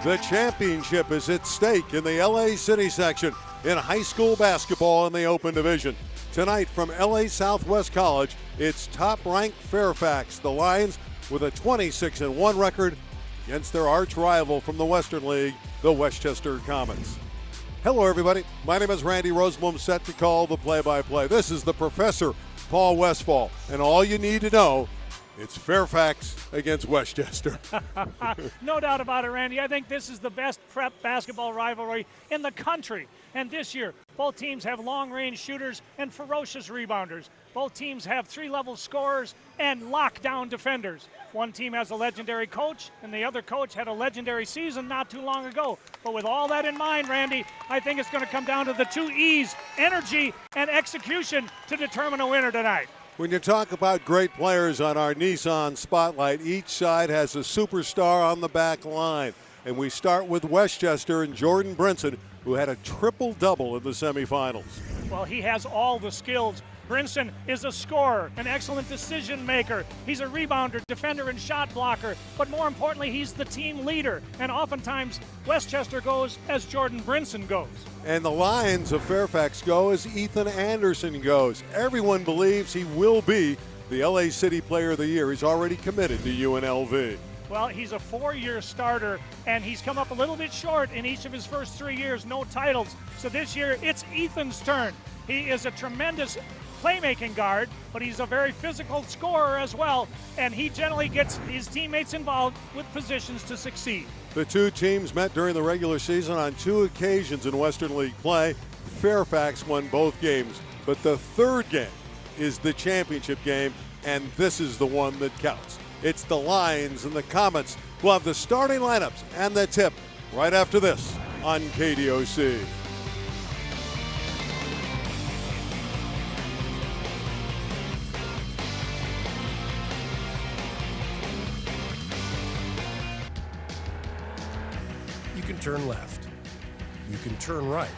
The championship is at stake in the LA City section in high school basketball in the Open Division. Tonight from LA Southwest College, it's top-ranked Fairfax, the Lions, with a 26-1 record against their arch rival from the Western League, the Westchester Comets. Hello, everybody. My name is Randy Rosenblum, set to call the play-by-play. This is the Professor, Paul Westfall, and all you need to know, it's Fairfax against Westchester. No doubt about it, Randy. I think this is the best prep basketball rivalry in the country. And this year, both teams have long-range shooters and ferocious rebounders. Both teams have three-level scorers and lockdown defenders. One team has a legendary coach, and the other coach had a legendary season not too long ago. But with all that in mind, Randy, I think it's going to come down to the two E's, energy and execution, to determine a winner tonight. When you talk about great players on our Nissan Spotlight, each side has a superstar on the back line. And we start with Westchester and Jordan Brinson, who had a triple-double in the semifinals. Well, he has all the skills. Brinson is a scorer, an excellent decision maker. He's a rebounder, defender, and shot blocker. But more importantly, he's the team leader. And oftentimes, Westchester goes as Jordan Brinson goes. And the Lions of Fairfax go as Ethan Anderson goes. Everyone believes he will be the LA City Player of the Year. He's already committed to UNLV. Well, he's a four-year starter, and he's come up a little bit short in each of his first 3 years, no titles. So this year, it's Ethan's turn. He is a tremendous playmaking guard, but he's a very physical scorer as well, and he generally gets his teammates involved with positions to succeed. The two teams met during the regular season on two occasions in Western League play. Fairfax won both games, but the third game is the championship game, and this is the one that counts. It's the Lions and the Comets who have the starting lineups and the tip right after this on KDOC. You can turn left, you can turn right,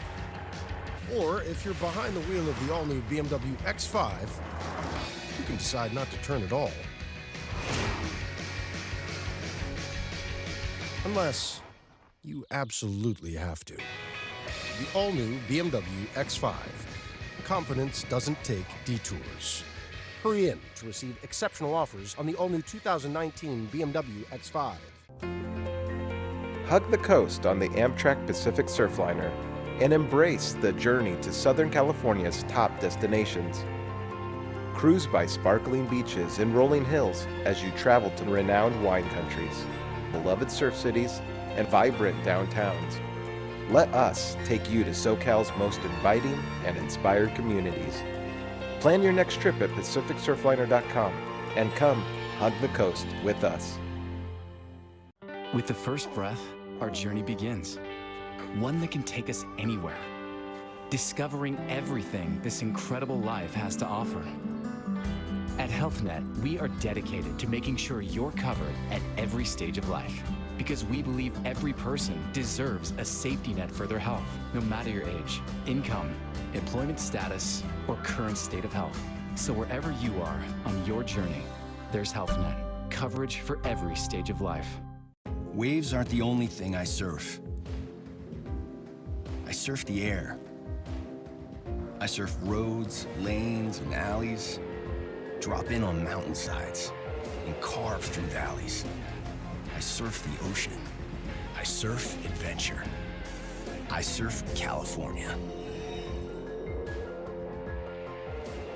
or if you're behind the wheel of the all-new BMW X5, you can decide not to turn at all. Unless you absolutely have to. The all-new BMW X5. Confidence doesn't take detours. Hurry in to receive exceptional offers on the all-new 2019 BMW X5. Hug the coast on the Amtrak Pacific Surfliner and embrace the journey to Southern California's top destinations. Cruise by sparkling beaches and rolling hills as you travel to renowned wine countries, beloved surf cities, and vibrant downtowns. Let us take you to SoCal's most inviting and inspired communities. Plan your next trip at PacificSurfliner.com and come hug the coast with us. With the first breath, our journey begins. One that can take us anywhere, discovering everything this incredible life has to offer. At HealthNet, we are dedicated to making sure you're covered at every stage of life, because we believe every person deserves a safety net for their health, no matter your age, income, employment status, or current state of health. So wherever you are on your journey, there's HealthNet, coverage for every stage of life. Waves aren't the only thing I surf. I surf the air. I surf roads, lanes, and alleys. Drop in on mountainsides and carve through valleys. I surf the ocean. I surf adventure. I surf California.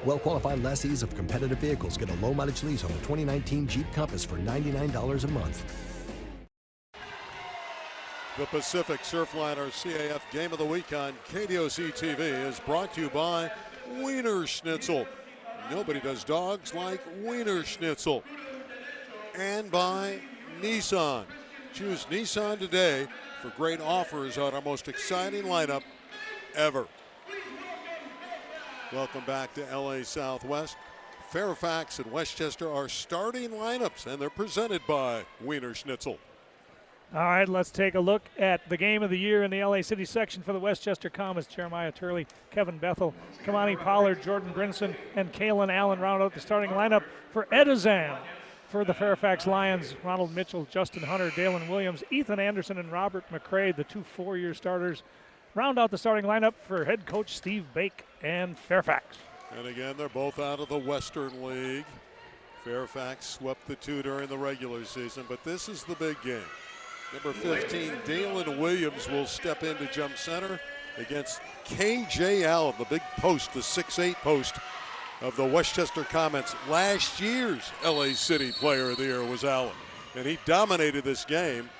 Well-qualified lessees of competitive vehicles get a low-mileage lease on the 2019 Jeep Compass for $99 a month. The Pacific Surfliner CAF Game of the Week on KDOC TV is brought to you by Wiener Schnitzel. Nobody does dogs like Wiener Schnitzel. And by Nissan. Choose Nissan today for great offers on our most exciting lineup ever. Welcome back to LA Southwest. Fairfax and Westchester are starting lineups, and they're presented by Wiener Schnitzel. All right, let's take a look at the game of the year in the LA City section for the Westchester Comets. Jeremiah Turley, Kevin Bethel, Kamani Pollard, Jordan Brinson, and Kalen Allen round out the starting lineup for Edizan. for the Fairfax Lions, Ronald Mitchell, Justin Hunter, Dalen Williams, Ethan Anderson, and Robert McCray, the 2 four-year starters, round out the starting lineup for head coach Steve Bake and Fairfax. And again, they're both out of the Western League. Fairfax swept the 2 during the regular season, but this is the big game. Number 15, Dalen Williams will step into jump center against K.J. Allen, the big post, the 6'8" post of the Westchester Comets. Last year's LA City Player of the Year was Allen, and he dominated this game.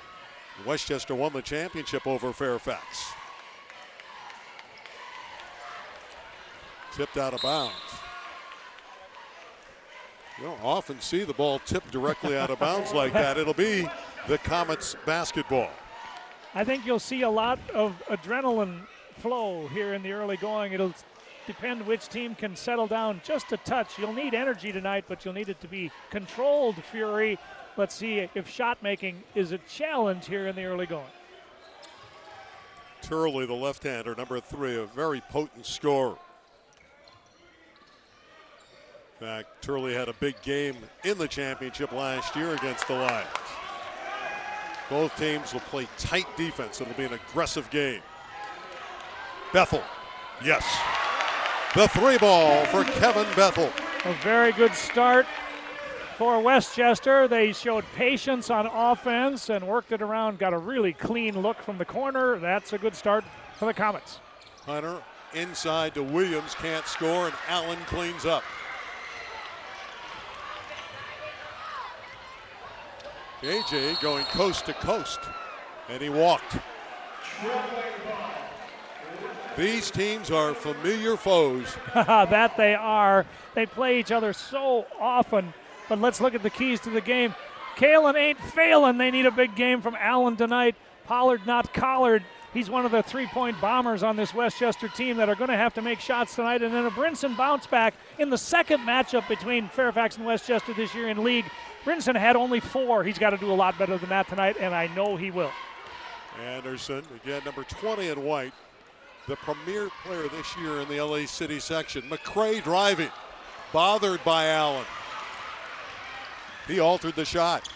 Westchester won the championship over Fairfax. Tipped out of bounds. You don't often see the ball tipped directly out of bounds like that. It'll be the Comets basketball. I think you'll see a lot of adrenaline flow here in the early going. It'll depend which team can settle down just a touch. You'll need energy tonight, but you'll need it to be controlled fury. Let's see if shot making is a challenge here in the early going. Turley, the left-hander, number 3, a very potent scorer. In fact, Turley had a big game in the championship last year against the Lions. Both teams will play tight defense. It'll be an aggressive game. Bethel, yes. The 3 ball for Kevin Bethel. A very good start for Westchester. They showed patience on offense and worked it around, got a really clean look from the corner. That's a good start for the Comets. Hunter inside to Williams, can't score, and Allen cleans up. AJ going coast to coast, and he walked. These teams are familiar foes. That they are. They play each other so often. But let's look at the keys to the game. Kalen ain't failing. They need a big game from Allen tonight. Pollard not collared. He's one of the 3-point bombers on this Westchester team that are going to have to make shots tonight. And then a Brinson bounce back in the second matchup between Fairfax and Westchester this year in league. Brinson had only 4. He's got to do a lot better than that tonight, and I know he will. Anderson, again, number 20 in white, the premier player this year in the LA City section. McCray driving, bothered by Allen. He altered the shot.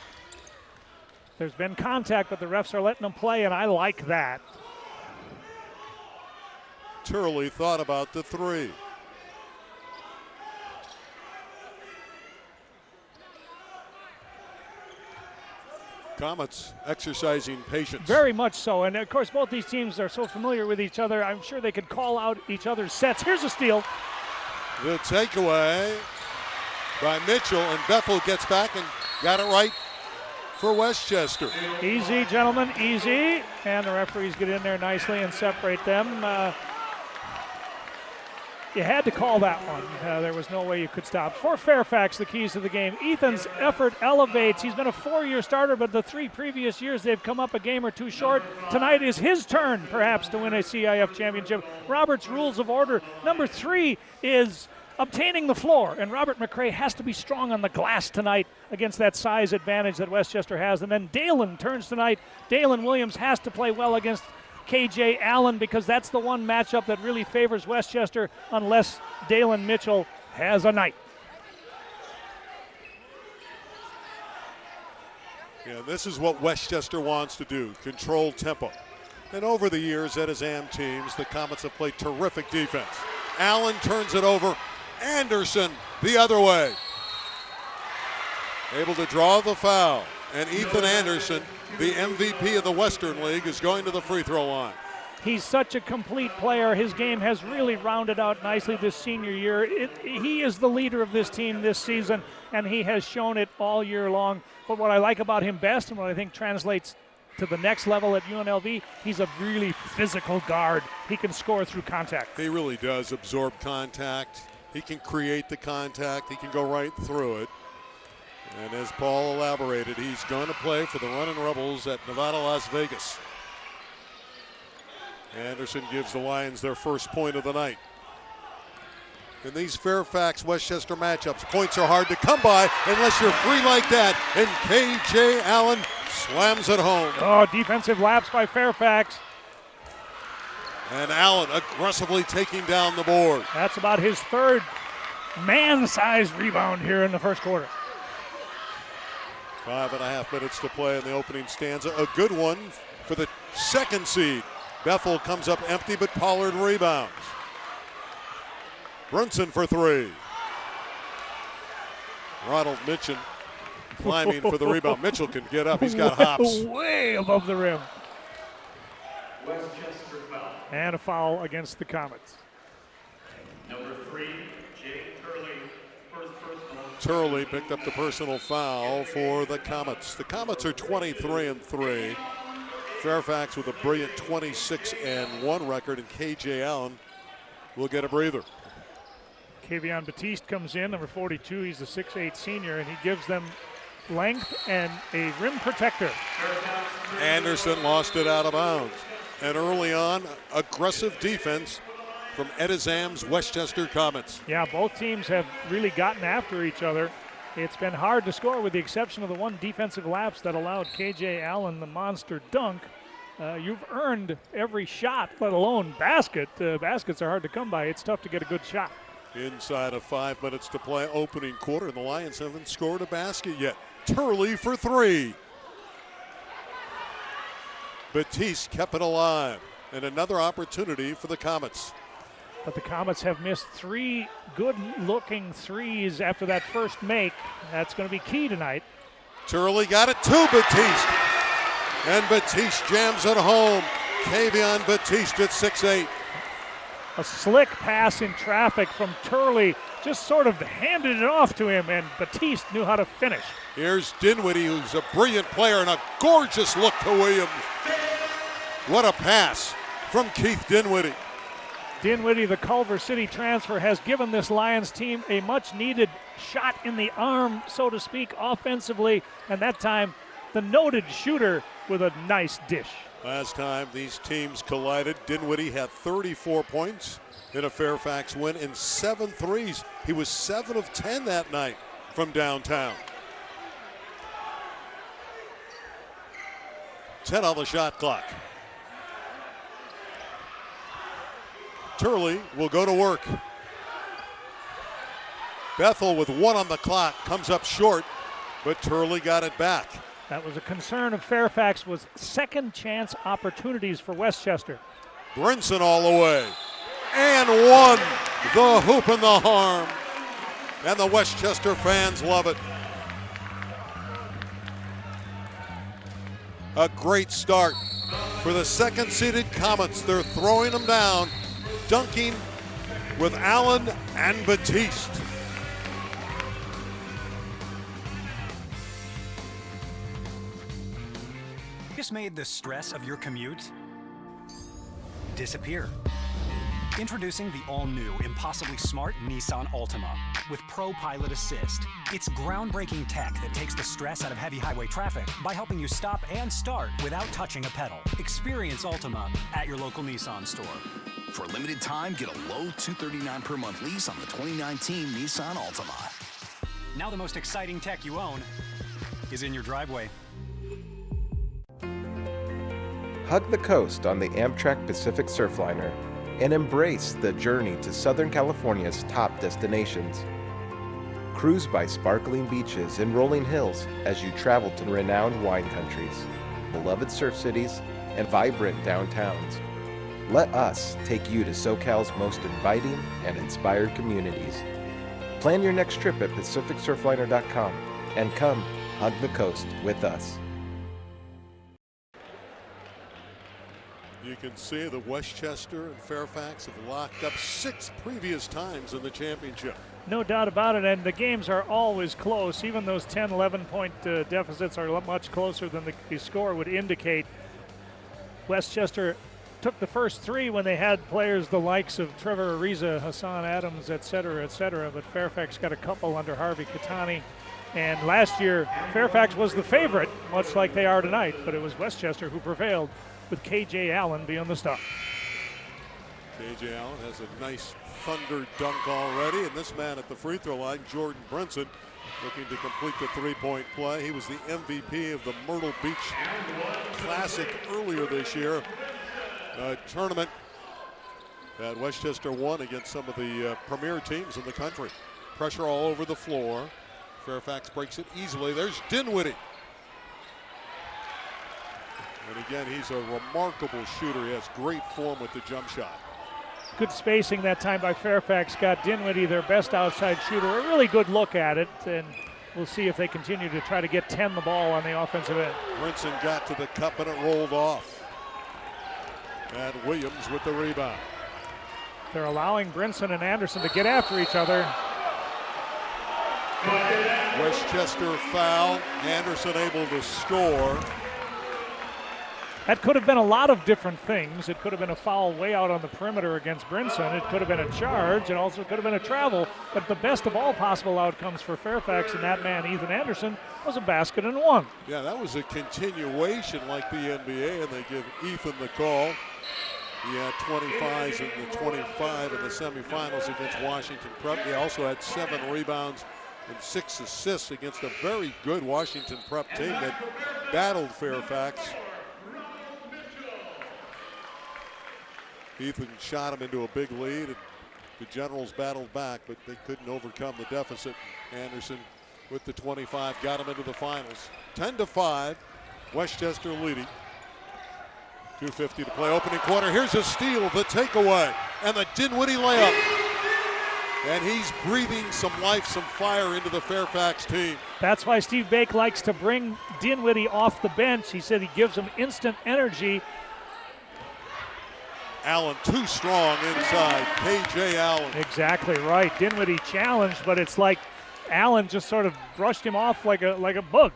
There's been contact, but the refs are letting them play, and I like that. Turley thought about the 3. Comets exercising patience. Very much so, and of course both these teams are so familiar with each other. I'm sure they could call out each other's sets. Here's a steal. The takeaway by Mitchell, and Bethel gets back and got it right for Westchester. Easy, gentlemen, easy. And the referees get in there nicely and separate them. You had to call that one. There was no way you could stop. For Fairfax, the keys to the game. Ethan's effort elevates. He's been a 4-year starter, but the 3 previous years they've come up a game or 2 short. Tonight is his turn, perhaps, to win a CIF championship. Robert's rules of order. Number 3 is obtaining the floor, and Robert McCray has to be strong on the glass tonight against that size advantage that Westchester has. And then Dalen turns tonight. Dalen Williams has to play well against K.J. Allen, because that's the one matchup that really favors Westchester unless Dalen Mitchell has a night. Yeah, this is what Westchester wants to do, control tempo. And over the years at his AM teams, the Comets have played terrific defense. Allen turns it over. Anderson the other way. Able to draw the foul. And Ethan Anderson, the MVP of the Western League, is going to the free throw line. He's such a complete player. His game has really rounded out nicely this senior year. He is the leader of this team this season, and he has shown it all year long. But what I like about him best, and what I think translates to the next level at UNLV, he's a really physical guard. He can score through contact. He really does absorb contact. He can create the contact. He can go right through it. And as Paul elaborated, he's going to play for the Runnin' Rebels at Nevada, Las Vegas. Anderson gives the Lions their first point of the night. In these Fairfax-Westchester matchups, points are hard to come by unless you're free like that. And K.J. Allen slams it home. Oh, defensive lapse by Fairfax. And Allen aggressively taking down the board. That's about his 3rd man-sized rebound here in the first quarter. 5.5 minutes to play in the opening stanza. A good one for the second seed. Bethel comes up empty, but Pollard rebounds. Brunson for three. Ronald Mitchell climbing for the rebound. Mitchell can get up. He's got hops. Way above the rim. And a foul against the Comets. Number 3, Jake Turley, first personal. Turley picked up the personal foul for the Comets. The Comets are 23-3. Fairfax with a brilliant 26-1 record, and KJ Allen will get a breather. Kavion Batiste comes in, number 42. He's a 6'8 senior, and he gives them length and a rim protector. Anderson lost it out of bounds. And early on, aggressive defense from Edizam's Westchester Comets. Yeah, both teams have really gotten after each other. It's been hard to score with the exception of the one defensive lapse that allowed KJ Allen the monster dunk. You've earned every shot, let alone basket. Baskets are hard to come by. It's tough to get a good shot. Inside of 5 minutes to play, opening quarter, and the Lions haven't scored a basket yet. Turley for three. Batiste kept it alive, and another opportunity for the Comets. But the Comets have missed 3 good-looking threes after that first make. That's going to be key tonight. Turley got it to Batiste, and Batiste jams it home. Kavion Batiste at 6'8". A slick pass in traffic from Turley, just sort of handed it off to him, and Batiste knew how to finish. Here's Dinwiddie, who's a brilliant player, and a gorgeous look to Williams. What a pass from Keith Dinwiddie. Dinwiddie, the Culver City transfer, has given this Lions team a much-needed shot in the arm, so to speak, offensively, and that time the noted shooter with a nice dish. Last time these teams collided, Dinwiddie had 34 points in a Fairfax win and 7 threes. He was 7 of 10 that night from downtown. 10 on the shot clock. Turley will go to work. Bethel with 1 on the clock comes up short, but Turley got it back. That was a concern of Fairfax, was second chance opportunities for Westchester. Brinson all the way. And one. The hoop and the harm. And the Westchester fans love it. A great start for the second-seeded Comets. They're throwing them down, dunking with Allen and Batiste. Just made the stress of your commute disappear. Introducing the all-new, impossibly smart Nissan Altima with Pro Pilot Assist. It's groundbreaking tech that takes the stress out of heavy highway traffic by helping you stop and start without touching a pedal. Experience Altima at your local Nissan store. For a limited time, get a low $239 per month lease on the 2019 Nissan Altima. Now the most exciting tech you own is in your driveway. Hug the coast on the Amtrak Pacific Surfliner and embrace the journey to Southern California's top destinations. Cruise by sparkling beaches and rolling hills as you travel to renowned wine countries, beloved surf cities, and vibrant downtowns. Let us take you to SoCal's most inviting and inspired communities. Plan your next trip at PacificSurfliner.com and come hug the coast with us. You can see that Westchester and Fairfax have locked up 6 previous times in the championship. No doubt about it, and the games are always close. Even those 10, 11-point deficits are much closer than the score would indicate. Westchester took the first 3 when they had players the likes of Trevor Ariza, Hassan Adams, et cetera, but Fairfax got a couple under Harvey Katani. And last year, Fairfax was the favorite, much like they are tonight, but it was Westchester who prevailed, with KJ Allen being the star. KJ Allen has a nice thunder dunk already, and this man at the free throw line, Jordan Brinson, looking to complete the 3-point play. He was the MVP of the Myrtle Beach Classic earlier this year, a tournament that Westchester won against some of the premier teams in the country. Pressure all over the floor. Fairfax breaks it easily. There's Dinwiddie. And again, he's a remarkable shooter. He has great form with the jump shot. Good spacing that time by Fairfax. Got Dinwiddie, their best outside shooter. A really good look at it, and we'll see if they continue to try to get 10 the ball on the offensive end. Brinson got to the cup and it rolled off. And Williams with the rebound. They're allowing Brinson and Anderson to get after each other. Westchester foul. Anderson able to score. That could have been a lot of different things. It could have been a foul way out on the perimeter against Brinson. It could have been a charge. It also could have been a travel. But the best of all possible outcomes for Fairfax and that man, Ethan Anderson, was a basket and one. Yeah, that was a continuation like the NBA, and they give Ethan the call. He had 25s and the 25 in the semifinals against Washington Prep. He also had 7 rebounds and 6 assists against a very good Washington Prep team that battled Fairfax. Ethan shot him into a big lead, and the Generals battled back, but they couldn't overcome the deficit. Anderson with the 25 got him into the finals. 10-5, Westchester leading. 2:50 to play, opening quarter. Here's a steal, the takeaway, and the Dinwiddie layup. And he's breathing some life, some fire into the Fairfax team. That's why Steve Bake likes to bring Dinwiddie off the bench. He said he gives him instant energy. Allen too strong inside. K.J. Allen. Exactly right. Dinwiddie challenged, but it's like Allen just sort of brushed him off like a bug.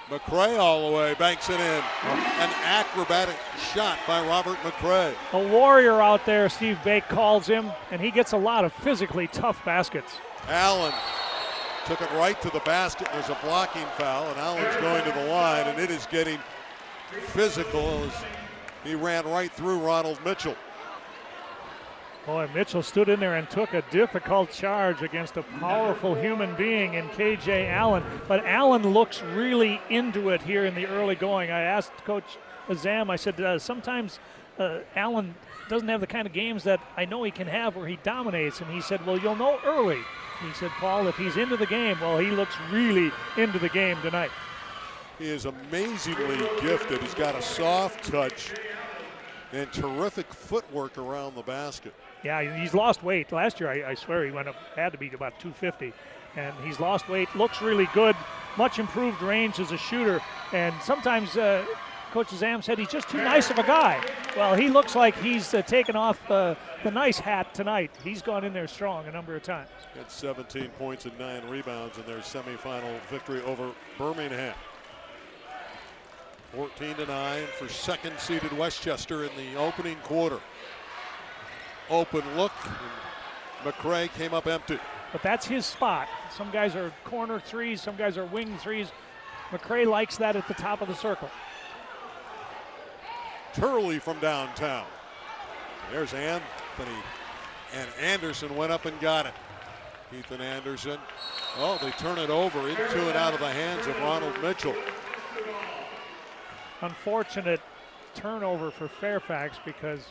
McCray all the way, banks it in. An acrobatic shot by Robert McCray. A warrior out there, Steve Bake calls him, and he gets a lot of physically tough baskets. Allen took it right to the basket. There's a blocking foul, and Allen's going to the line, and it is getting physical as he ran right through Ronald Mitchell. Boy, Mitchell stood in there and took a difficult charge against a powerful human being in K.J. Allen. But Allen looks really into it here in the early going. I asked Coach Azam, I said, sometimes Allen doesn't have the kind of games that I know he can have where he dominates. And he said, well, you'll know early. He said, Paul, if he's into the game, well, he looks really into the game tonight. He is amazingly gifted. He's got a soft touch and terrific footwork around the basket. Yeah, he's lost weight. Last year, I swear, he went up, had to be about 250. And he's lost weight, looks really good, much improved range as a shooter. And sometimes Coach Zam said he's just too nice of a guy. Well, he looks like he's taken off the nice hat tonight. He's gone in there strong a number of times. Had 17 points and 9 rebounds in their semifinal victory over Birmingham. 14-9 for second-seeded Westchester in the opening quarter. Open look, and McCray came up empty. But that's his spot. Some guys are corner threes, some guys are wing threes. McCray likes that at the top of the circle. Turley from downtown. There's Anthony, and Anderson went up and got it. Ethan Anderson. Oh, they turn it over into and out of the hands of Ronald Mitchell. Unfortunate turnover for Fairfax because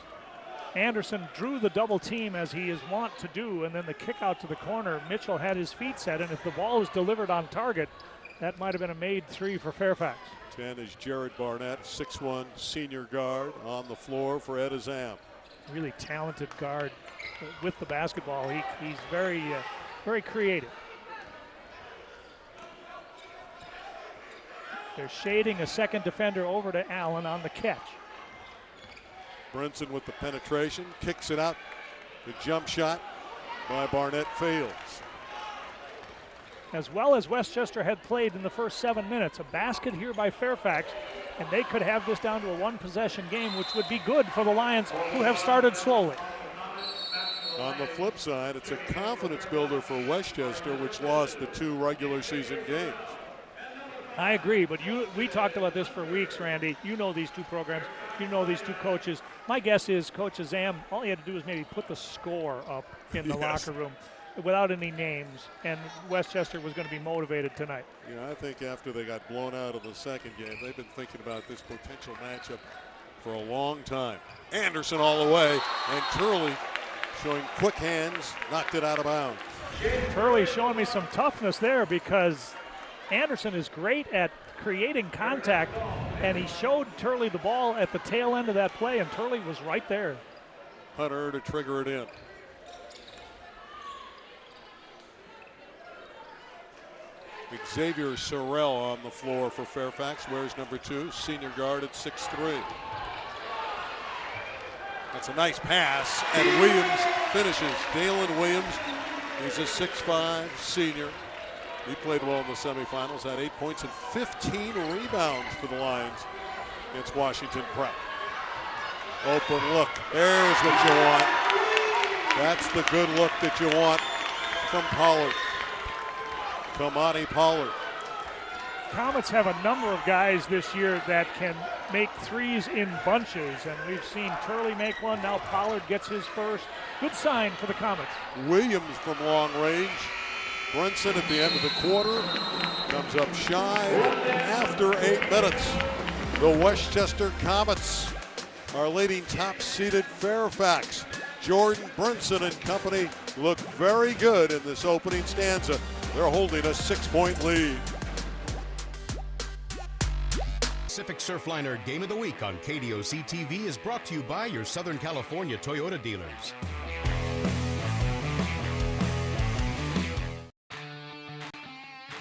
Anderson drew the double team as he is wont to do, and then the kick out to the corner, Mitchell had his feet set, and if the ball is delivered on target, that might have been a made 3 for Fairfax. 10 is Jared Barnett, 6'1" senior guard on the floor for Ed Azam. Really talented guard with the basketball. He's very, very creative. They're shading a second defender over to Allen on the catch. Brinson with the penetration, kicks it out. The jump shot by Barnett fails. As well as Westchester had played in the first 7 minutes, a basket here by Fairfax, and they could have this down to a one-possession game, which would be good for the Lions, who have started slowly. On the flip side, it's a confidence builder for Westchester, which lost the 2 regular season games. I agree, but we talked about this for weeks, Randy. You know these 2 programs. You know these 2 coaches. My guess is Coach Azam, all he had to do was maybe put the score up in the locker room without any names, and Westchester was going to be motivated tonight. Yeah, I think after they got blown out of the second game, they've been thinking about this potential matchup for a long time. Anderson all the way, and Turley showing quick hands, knocked it out of bounds. Turley showing me some toughness there because Anderson is great at creating contact, and he showed Turley the ball at the tail end of that play, and Turley was right there. Hunter to trigger it in. Xavier Sorrell on the floor for Fairfax, wears number 2, senior guard at 6'3". That's a nice pass, and Williams finishes. Dalen Williams, he's a 6'5" senior. He played well in the semifinals, had 8 points and 15 rebounds for the Lions against Washington Prep. Open look, there's what you want. That's the good look that you want from Pollard. Kamani Pollard. Comets have a number of guys this year that can make threes in bunches, and we've seen Turley make one. Now Pollard gets his first. Good sign for the Comets. Williams from long range. Brunson at the end of the quarter comes up shy after 8 minutes. The Westchester Comets are leading top-seeded Fairfax. Jordan Brunson and company look very good in this opening stanza. They're holding a 6-point lead. Pacific Surfliner Game of the Week on KDOC TV is brought to you by your Southern California Toyota dealers.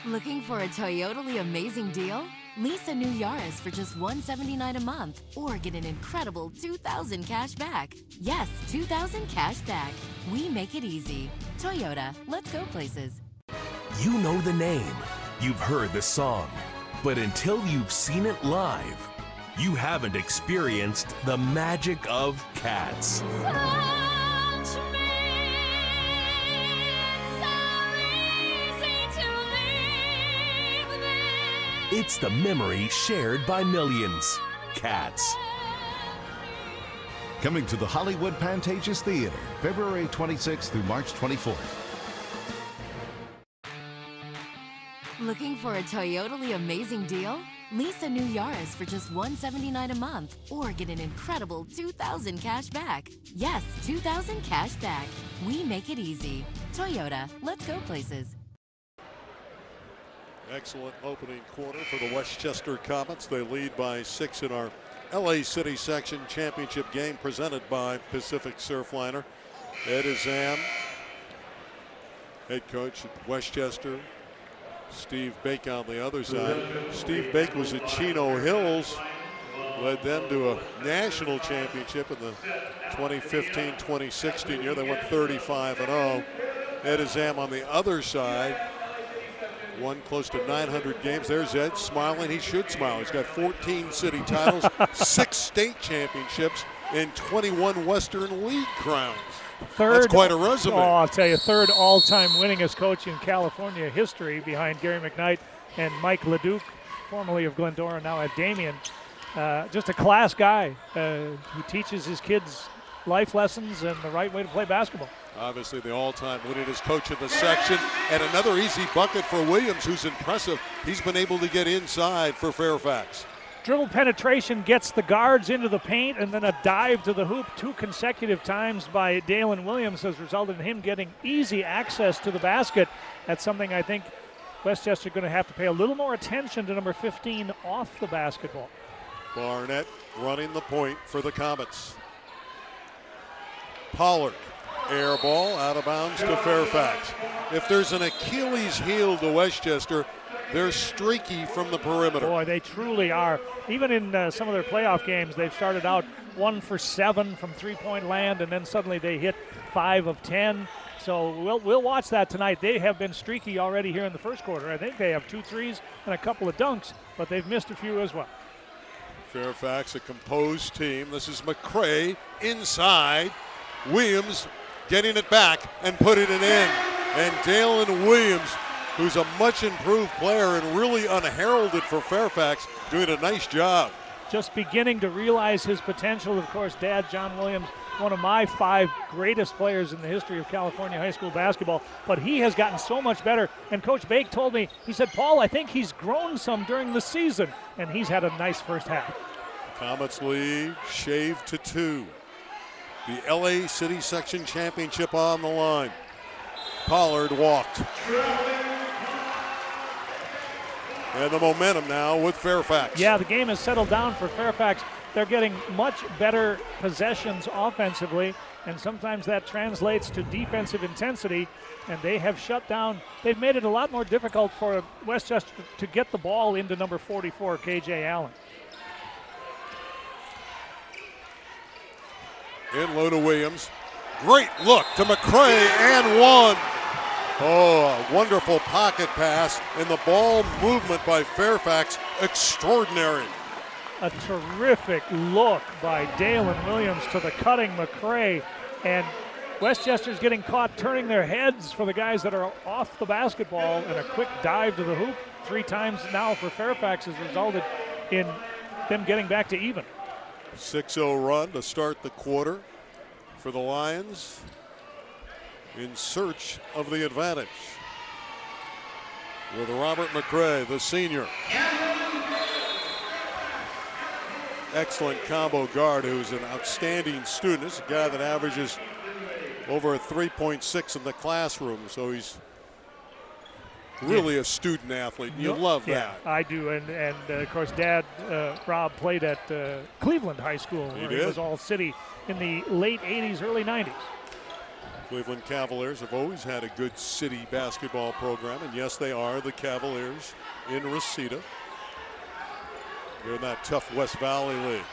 Looking for a totally amazing deal? Lease a new Yaris for just $179 a month or get an incredible $2,000 cash back. Yes, $2,000 cash back. We make it easy. Toyota, let's go places. You know the name, you've heard the song, but until you've seen it live, you haven't experienced the magic of Cats. It's the memory shared by millions. Cats. Coming to the Hollywood Pantages Theater, February 26th through March 24th. Looking for a totally amazing deal? Lease a new Yaris for just $179 a month or get an incredible $2,000 cash back. Yes, $2,000 cash back. We make it easy. Toyota, let's go places. Excellent opening quarter for the Westchester Comets. They lead by 6 in our LA City Section Championship game presented by Pacific Surfliner. Ed Azam, head coach at Westchester. Steve Bake on the other side. Steve Bake was at Chino Hills, led them to a national championship in the 2015-2016 year. They went 35-0. Ed Azam on the other side won close to 900 games. There's Ed smiling. He should smile. He's got 14 city titles, 6 state championships, and 21 Western League crowns. That's quite a resume. Oh, I'll tell you, third all-time winningest coach in California history behind Gary McKnight and Mike LeDuc, formerly of Glendora, now at Damien. Just a class guy. He teaches his kids life lessons and the right way to play basketball. Obviously the all-time winningest coach in the section, and another easy bucket for Williams, who's impressive. He's been able to get inside for Fairfax. Dribble penetration gets the guards into the paint, and then a dive to the hoop 2 consecutive times by Dalen Williams has resulted in him getting easy access to the basket. That's something I think Westchester going to have to pay a little more attention to number 15 off the basketball. Barnett running the point for the Comets. Pollard, air ball out of bounds to Fairfax. If there's an Achilles heel to Westchester, they're streaky from the perimeter. Boy, they truly are. Even in some of their playoff games, they've started out 1 for 7 from three-point land, and then suddenly they hit 5 of 10. So we'll watch that tonight. They have been streaky already here in the first quarter. I think they have 2 threes and a couple of dunks, but they've missed a few as well. Fairfax, a composed team. This is McCray inside. Williams getting it back and putting it in. And Dalen Williams, who's a much improved player and really unheralded for Fairfax, doing a nice job. Just beginning to realize his potential. Of course, Dad, John Williams, one of my 5 greatest players in the history of California high school basketball, but he has gotten so much better. And Coach Bake told me, he said, Paul, I think he's grown some during the season, and he's had a nice first half. Comets lead, shaved to 2. The LA City Section Championship on the line. Pollard walked. And the momentum now with Fairfax. Yeah, the game has settled down for Fairfax. They're getting much better possessions offensively, and sometimes that translates to defensive intensity, and they have shut down. They've made it a lot more difficult for Westchester to get the ball into number 44, K.J. Allen. In low to Williams. Great look to McCray and one. Oh, a wonderful pocket pass, and the ball movement by Fairfax, extraordinary. A terrific look by Dalen Williams to the cutting McCray, and Westchester's getting caught turning their heads for the guys that are off the basketball, and a quick dive to the hoop 3 times now for Fairfax has resulted in them getting back to even. 6-0 run to start the quarter for the Lions in search of the advantage. With Robert McCray, the senior. Excellent combo guard who's an outstanding student. This is a guy that averages over a 3.6 in the classroom, so he's really a student athlete. You love that. Yeah, I do, and of course Dad, Rob, played at Cleveland High School, where he was all city in the late 80s, early 90s. Cleveland Cavaliers have always had a good city basketball program, and yes, they are the Cavaliers in Reseda. They're in that tough West Valley League.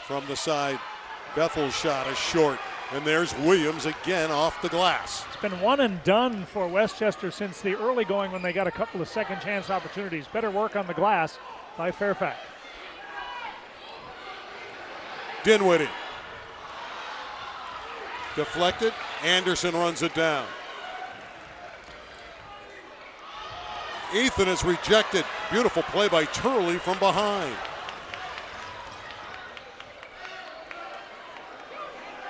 From the side, Bethel's shot is short, and there's Williams again off the glass. It's been one and done for Westchester since the early going when they got a couple of second chance opportunities. Better work on the glass by Fairfax. Dinwiddie. Deflected. Anderson runs it down. Ethan is rejected. Beautiful play by Turley from behind.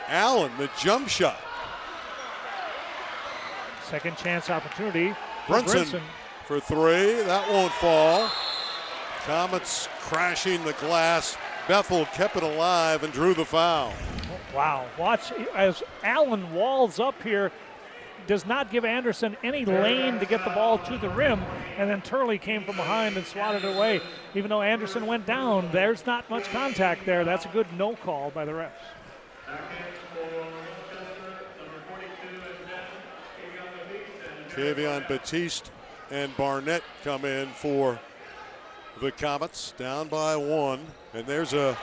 Allen, the jump shot. Second chance opportunity. Brunson for 3. That won't fall. Comets crashing the glass. Bethel kept it alive and drew the foul. Wow. Watch as Allen walls up here. Does not give Anderson any lane to get the ball to the rim, and then Turley came from behind and swatted it away. Even though Anderson went down, there's not much contact there. That's a good no call by the refs. Kavion Batiste and Barnett come in for the Comets, down by 1. And there's a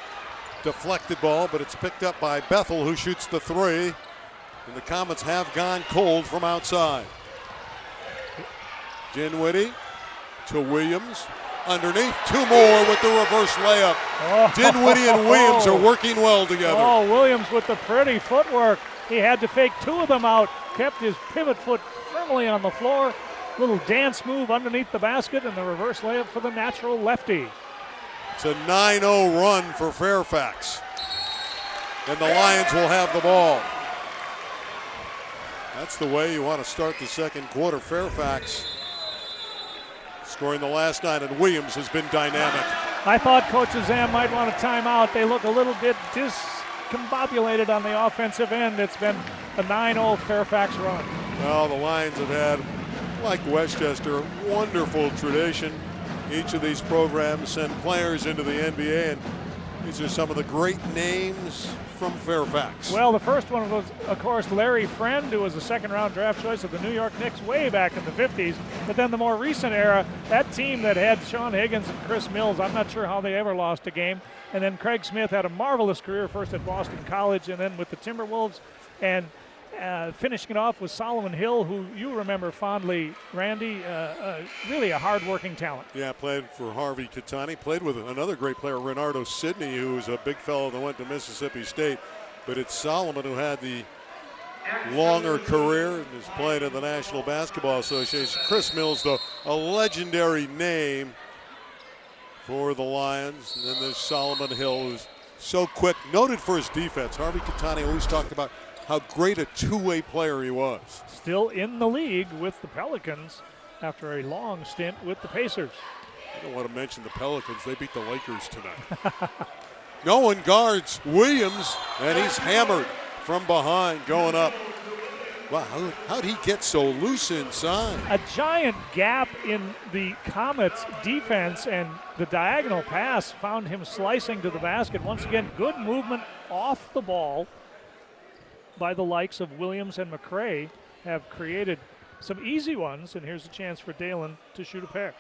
deflected ball, but it's picked up by Bethel, who shoots the 3. And the Comets have gone cold from outside. Dinwiddie to Williams. Underneath, 2 more with the reverse layup. Oh. Dinwiddie and Williams are working well together. Oh, Williams with the pretty footwork. He had to fake 2 of them out, kept his pivot foot firmly on the floor. Little dance move underneath the basket, and the reverse layup for the natural lefty. It's a 9-0 run for Fairfax. And the Lions will have the ball. That's the way you want to start the second quarter. Fairfax scoring the last 9, and Williams has been dynamic. I thought Coach Azam might want a timeout. They look a little bit discombobulated on the offensive end. It's been a 9-0 Fairfax run. Well, the Lions have had, like Westchester, wonderful tradition. Each of these programs send players into the NBA, and these are some of the great names from Fairfax. Well, the first one was, of course, Larry Friend, who was a second-round draft choice of the New York Knicks way back in the 50s. But then the more recent era, that team that had Sean Higgins and Chris Mills, I'm not sure how they ever lost a game. And then Craig Smith had a marvelous career, first at Boston College and then with the Timberwolves. And finishing it off with Solomon Hill, who you remember fondly, Randy, really a hard-working talent. Yeah, played for Harvey Catani, played with another great player, Renardo Sidney, who was a big fellow that went to Mississippi State. But it's Solomon who had the longer career and is playing in the National Basketball Association. Chris Mills, though, a legendary name for the Lions. And then there's Solomon Hill, who's so quick, noted for his defense. Harvey Catani always talked about how great a two-way player he was. Still in the league with the Pelicans after a long stint with the Pacers. I don't want to mention the Pelicans. They beat the Lakers tonight. No one guards Williams, and he's hammered from behind going up. Wow, how'd he get so loose inside? A giant gap in the Comets' defense, and the diagonal pass found him slicing to the basket. Once again, good movement off the ball by the likes of Williams and McCray have created some easy ones, and here's a chance for Dalen to shoot a pair.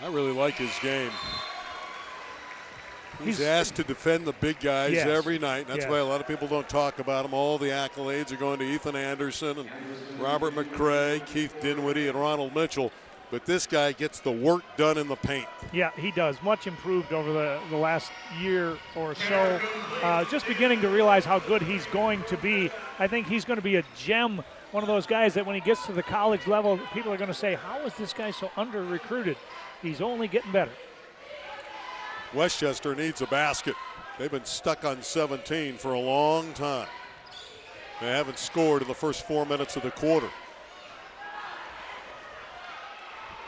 I really like his game. He's asked to defend the big guys every night. That's why a lot of people don't talk about him. All the accolades are going to Ethan Anderson and Robert McCray, Keith Dinwiddie, and Ronald Mitchell. But this guy gets the work done in the paint. Yeah, he does. Much improved over the last year or so. Just beginning to realize how good he's going to be. I think he's going to be a gem, one of those guys that when he gets to the college level, people are going to say, how is this guy so under-recruited? He's only getting better. Westchester needs a basket. They've been stuck on 17 for a long time. They haven't scored in the first 4 minutes of the quarter.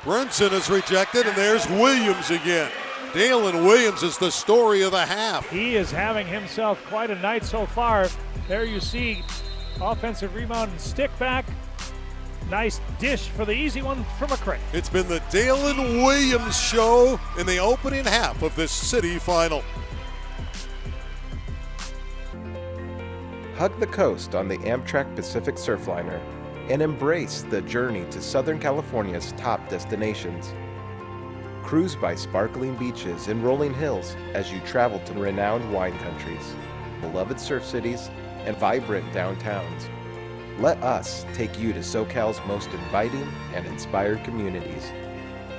Brunson is rejected, and there's Williams again. Dalen Williams is the story of the half. He is having himself quite a night so far. There you see offensive rebound and stick back. Nice dish for the easy one from McCray. It's been the Dalen Williams show in the opening half of this city final. Hug the coast on the Amtrak Pacific Surfliner and embrace the journey to Southern California's top destinations. Cruise by sparkling beaches and rolling hills as you travel to renowned wine countries, beloved surf cities, and vibrant downtowns. Let us take you to SoCal's most inviting and inspired communities.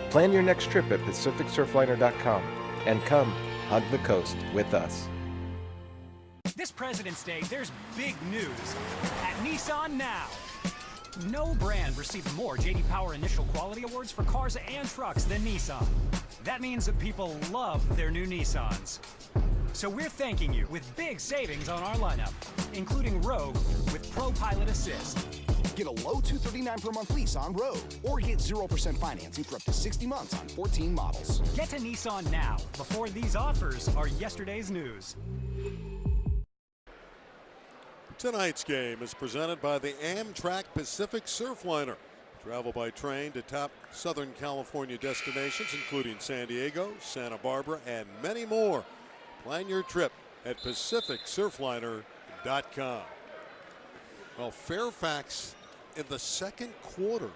Plan your next trip at PacificSurfliner.com and come hug the coast with us. This President's Day, there's big news at Nissan now. No brand received more J.D. Power Initial Quality Awards for cars and trucks than Nissan. That means that people love their new Nissans. So we're thanking you with big savings on our lineup, including Rogue with Pro Pilot Assist. Get a low $239 per month lease on Rogue, or get 0% financing for up to 60 months on 14 models. Get to Nissan now, before these offers are yesterday's news. Tonight's game is presented by the Amtrak Pacific Surfliner. Travel by train to top Southern California destinations, including San Diego, Santa Barbara, and many more. Plan your trip at PacificSurfliner.com. Well, Fairfax in the second quarter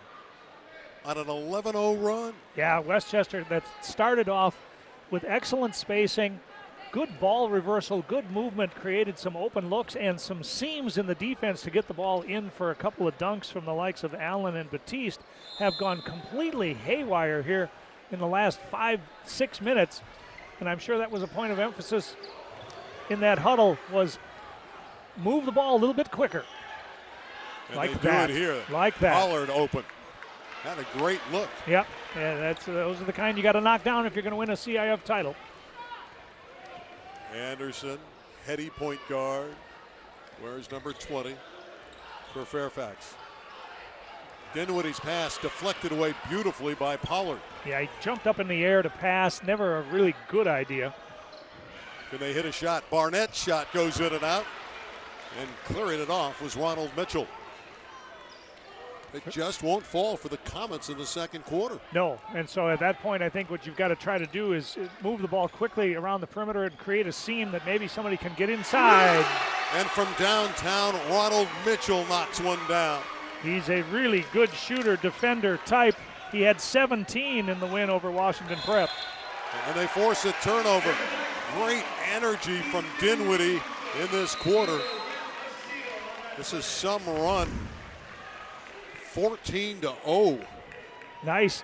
on an 11-0 run. Yeah, Westchester that started off with excellent spacing, good ball reversal, good movement, created some open looks and some seams in the defense to get the ball in for a couple of dunks from the likes of Allen and Batiste, have gone completely haywire here in the last 5-6 minutes. And I'm sure that was a point of emphasis in that huddle, was move the ball a little bit quicker. And like they that. do it here. Like that. Pollard open. Had a great look. Yep. Yeah, those are the kind you got to knock down if you're going to win a CIF title. Anderson, heady point guard. Where's number 20 for Fairfax? Dinwiddie's pass deflected away beautifully by Pollard. Yeah, he jumped up in the air to pass. Never a really good idea. Can they hit a shot? Barnett's shot goes in and out. And clearing it off was Ronald Mitchell. It just won't fall for the Comets in the second quarter. No, and so at that point, I think what you've got to try to do is move the ball quickly around the perimeter and create a seam that maybe somebody can get inside. And from downtown, Ronald Mitchell knocks one down. He's a really good shooter, defender type. He had 17 in the win over Washington Prep. And they force a turnover. Great energy from Dinwiddie in this quarter. This is some run. 14-0. Nice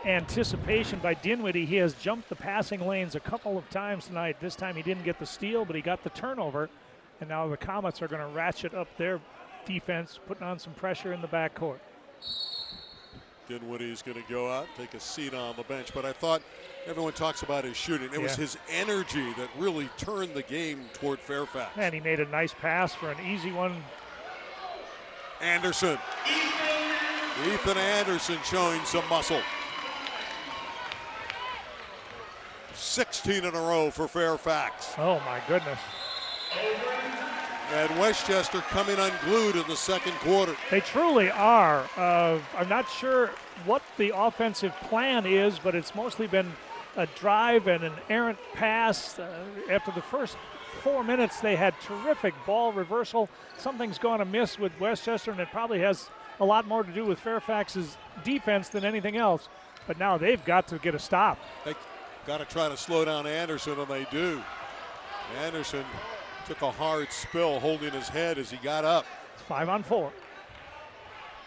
anticipation by Dinwiddie. He has jumped the passing lanes a couple of times tonight. This time he didn't get the steal, but he got the turnover. And now the Comets are going to ratchet up their defense, putting on some pressure in the backcourt. Dinwiddie's going to go out, take a seat on the bench. But I thought everyone talks about his shooting. It was his energy that really turned the game toward Fairfax. And he made a nice pass for an easy one. Anderson. Ethan Anderson showing some muscle. 16 in a row for Fairfax. Oh, my goodness. And Westchester coming unglued in the second quarter. They truly are. I'm not sure what the offensive plan is, but it's mostly been a drive and an errant pass. After the first 4 minutes, they had terrific ball reversal. Something's gone amiss with Westchester, and it probably has a lot more to do with Fairfax's defense than anything else. But now they've got to get a stop. They got to try to slow down Anderson, and they do. Anderson took a hard spill holding his head as he got up. 5-on-4.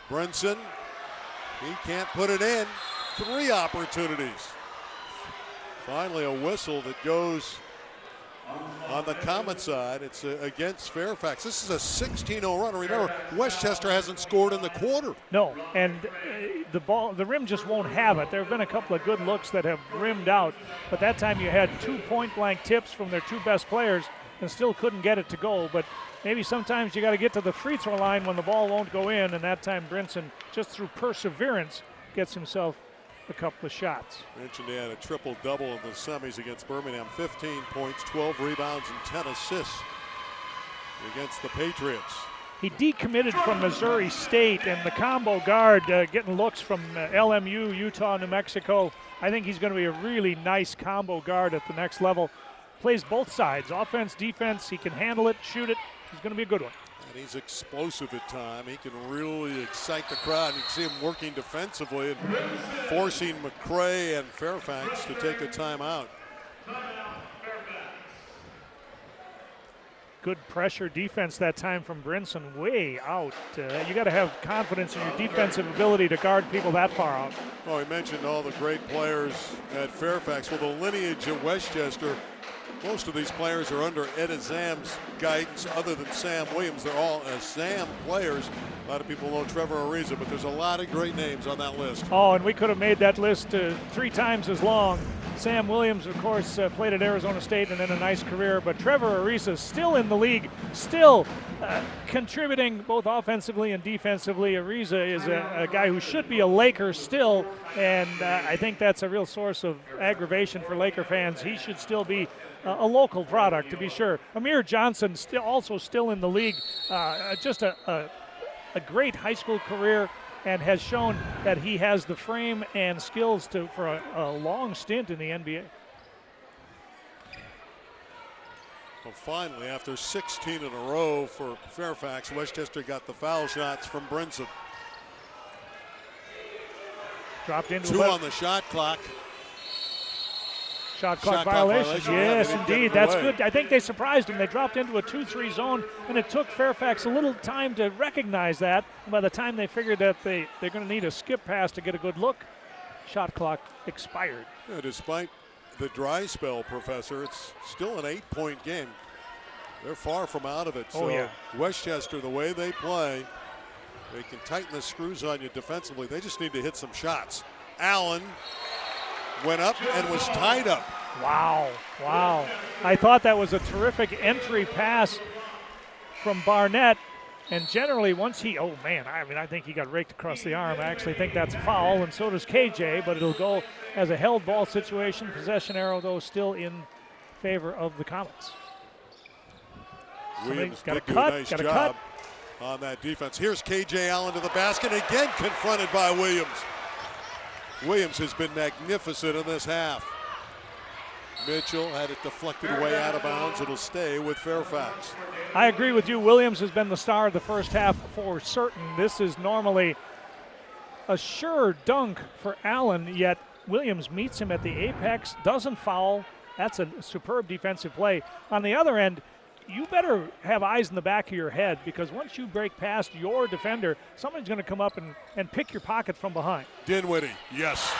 Brinson, he can't put it in. 3 opportunities. Finally a whistle that goes on the Comet side. It's against Fairfax. This is a 16-0 run. Remember, Westchester hasn't scored in the quarter. No, and the rim just won't have it. There have been a couple of good looks that have rimmed out, but that time you had 2 point-blank tips from their 2 best players and still couldn't get it to go. But maybe sometimes you got to get to the free throw line when the ball won't go in, and that time Brinson, just through perseverance, gets himself a couple of shots. Mentioned he had a triple-double in the semis against Birmingham. 15 points, 12 rebounds, and 10 assists against the Patriots. He decommitted from Missouri State, and the combo guard getting looks from LMU, Utah, New Mexico. I think he's going to be a really nice combo guard at the next level. Plays both sides, offense, defense. He can handle it, shoot it. He's going to be a good one. And he's explosive at time. He can really excite the crowd. You can see him working defensively and forcing McCray and Fairfax to take a timeout. Good pressure defense that time from Brinson, way out. You got to have confidence in your defensive ability to guard people that far out. Oh, he mentioned all the great players at Fairfax. Well, the lineage at Westchester, most of these players are under Ed Azam's guidance other than Sam Williams. They're all Azam players. A lot of people know Trevor Ariza, but there's a lot of great names on that list. Oh, and we could have made that list 3 times as long. Sam Williams, of course, played at Arizona State and then a nice career, but Trevor Ariza still in the league, still contributing both offensively and defensively. Ariza is a guy who should be a Laker still, and I think that's a real source of aggravation for Laker fans. He should still be a local product, to be sure. Amir Johnson also still in the league, just a great high school career, and has shown that he has the frame and skills for a long stint in the NBA. Well, finally, after 16 in a row for Fairfax, Westchester got the foul shots from Brinson. Dropped into 2 on the shot clock. Shot clock violation. Yes, indeed. That's good. I think they surprised him. They dropped into a 2-3 zone, and it took Fairfax a little time to recognize that. And by the time they figured that they're going to need a skip pass to get a good look, shot clock expired. Yeah, despite the dry spell, Professor, it's still an 8-point game. They're far from out of it. So yeah. Westchester, the way they play, they can tighten the screws on you defensively. They just need to hit some shots. Allen went up and was tied up. Wow. I thought that was a terrific entry pass from Barnett. And generally, once I think he got raked across the arm. I actually think that's a foul, and so does KJ, but it'll go as a held ball situation. Possession arrow, though, still in favor of the Comets. Williams did do a nice job on that defense. Here's KJ Allen to the basket, again confronted by Williams. Williams has been magnificent in this half. Mitchell had it deflected way out of bounds. It'll stay with Fairfax. I agree with you. Williams has been the star of the first half for certain. This is normally a sure dunk for Allen, yet Williams meets him at the apex, doesn't foul. That's a superb defensive play. On the other end, you better have eyes in the back of your head, because once you break past your defender, somebody's going to come up and pick your pocket from behind. Dinwiddie, yes.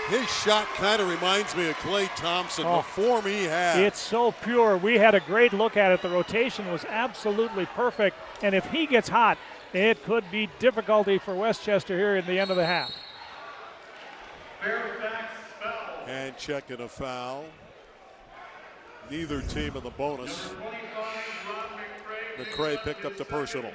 His shot kind of reminds me of Klay Thompson, the form he had. It's so pure. We had a great look at it. The rotation was absolutely perfect, and if he gets hot, it could be difficulty for Westchester here in the end of the half. And checking a foul. Neither team in the bonus. McCray picked up the personal.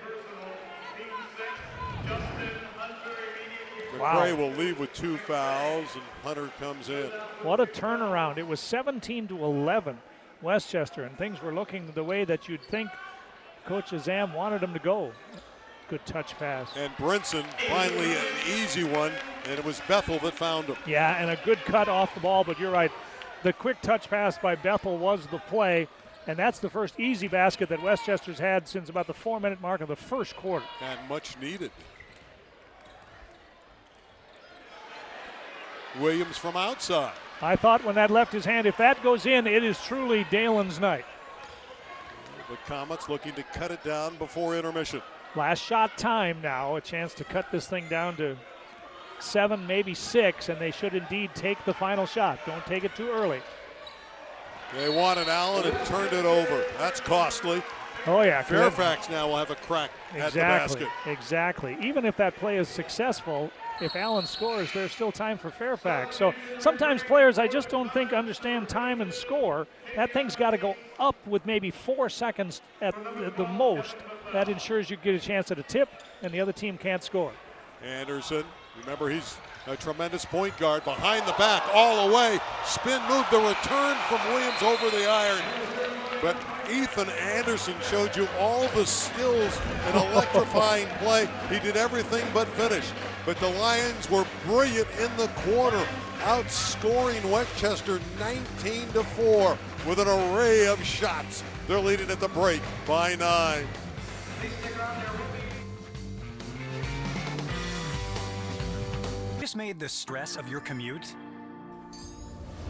McCray will leave with 2 fouls, and Hunter comes in. What a turnaround. It was 17-11 Westchester, and things were looking the way that you'd think Coach Azam wanted them to go. Good touch pass. And Brinson, finally an easy one, and it was Bethel that found him. Yeah, and a good cut off the ball, but you're right. The quick touch pass by Bethel was the play, and that's the first easy basket that Westchester's had since about the 4-minute mark of the first quarter. And much needed. Williams from outside. I thought when that left his hand, if that goes in, it is truly Dalen's night. The Comets looking to cut it down before intermission. Last shot time now, a chance to cut this thing down to 7, maybe 6, and they should indeed take the final shot. Don't take it too early. They wanted Allen and turned it over. That's costly. Oh, yeah. Fairfax now will have a crack at the basket. Exactly. Even if that play is successful, if Allen scores, there's still time for Fairfax. So sometimes players, I just don't think, understand time and score. That thing's got to go up with maybe 4 seconds at the most. That ensures you get a chance at a tip, and the other team can't score. Anderson, remember he's a tremendous point guard. Behind the back, all the way. Spin move, the return from Williams over the iron. But Ethan Anderson showed you all the skills in electrifying play. He did everything but finish. But the Lions were brilliant in the quarter, outscoring Westchester 19-4 with an array of shots. They're leading at the break by 9. Just made the stress of your commute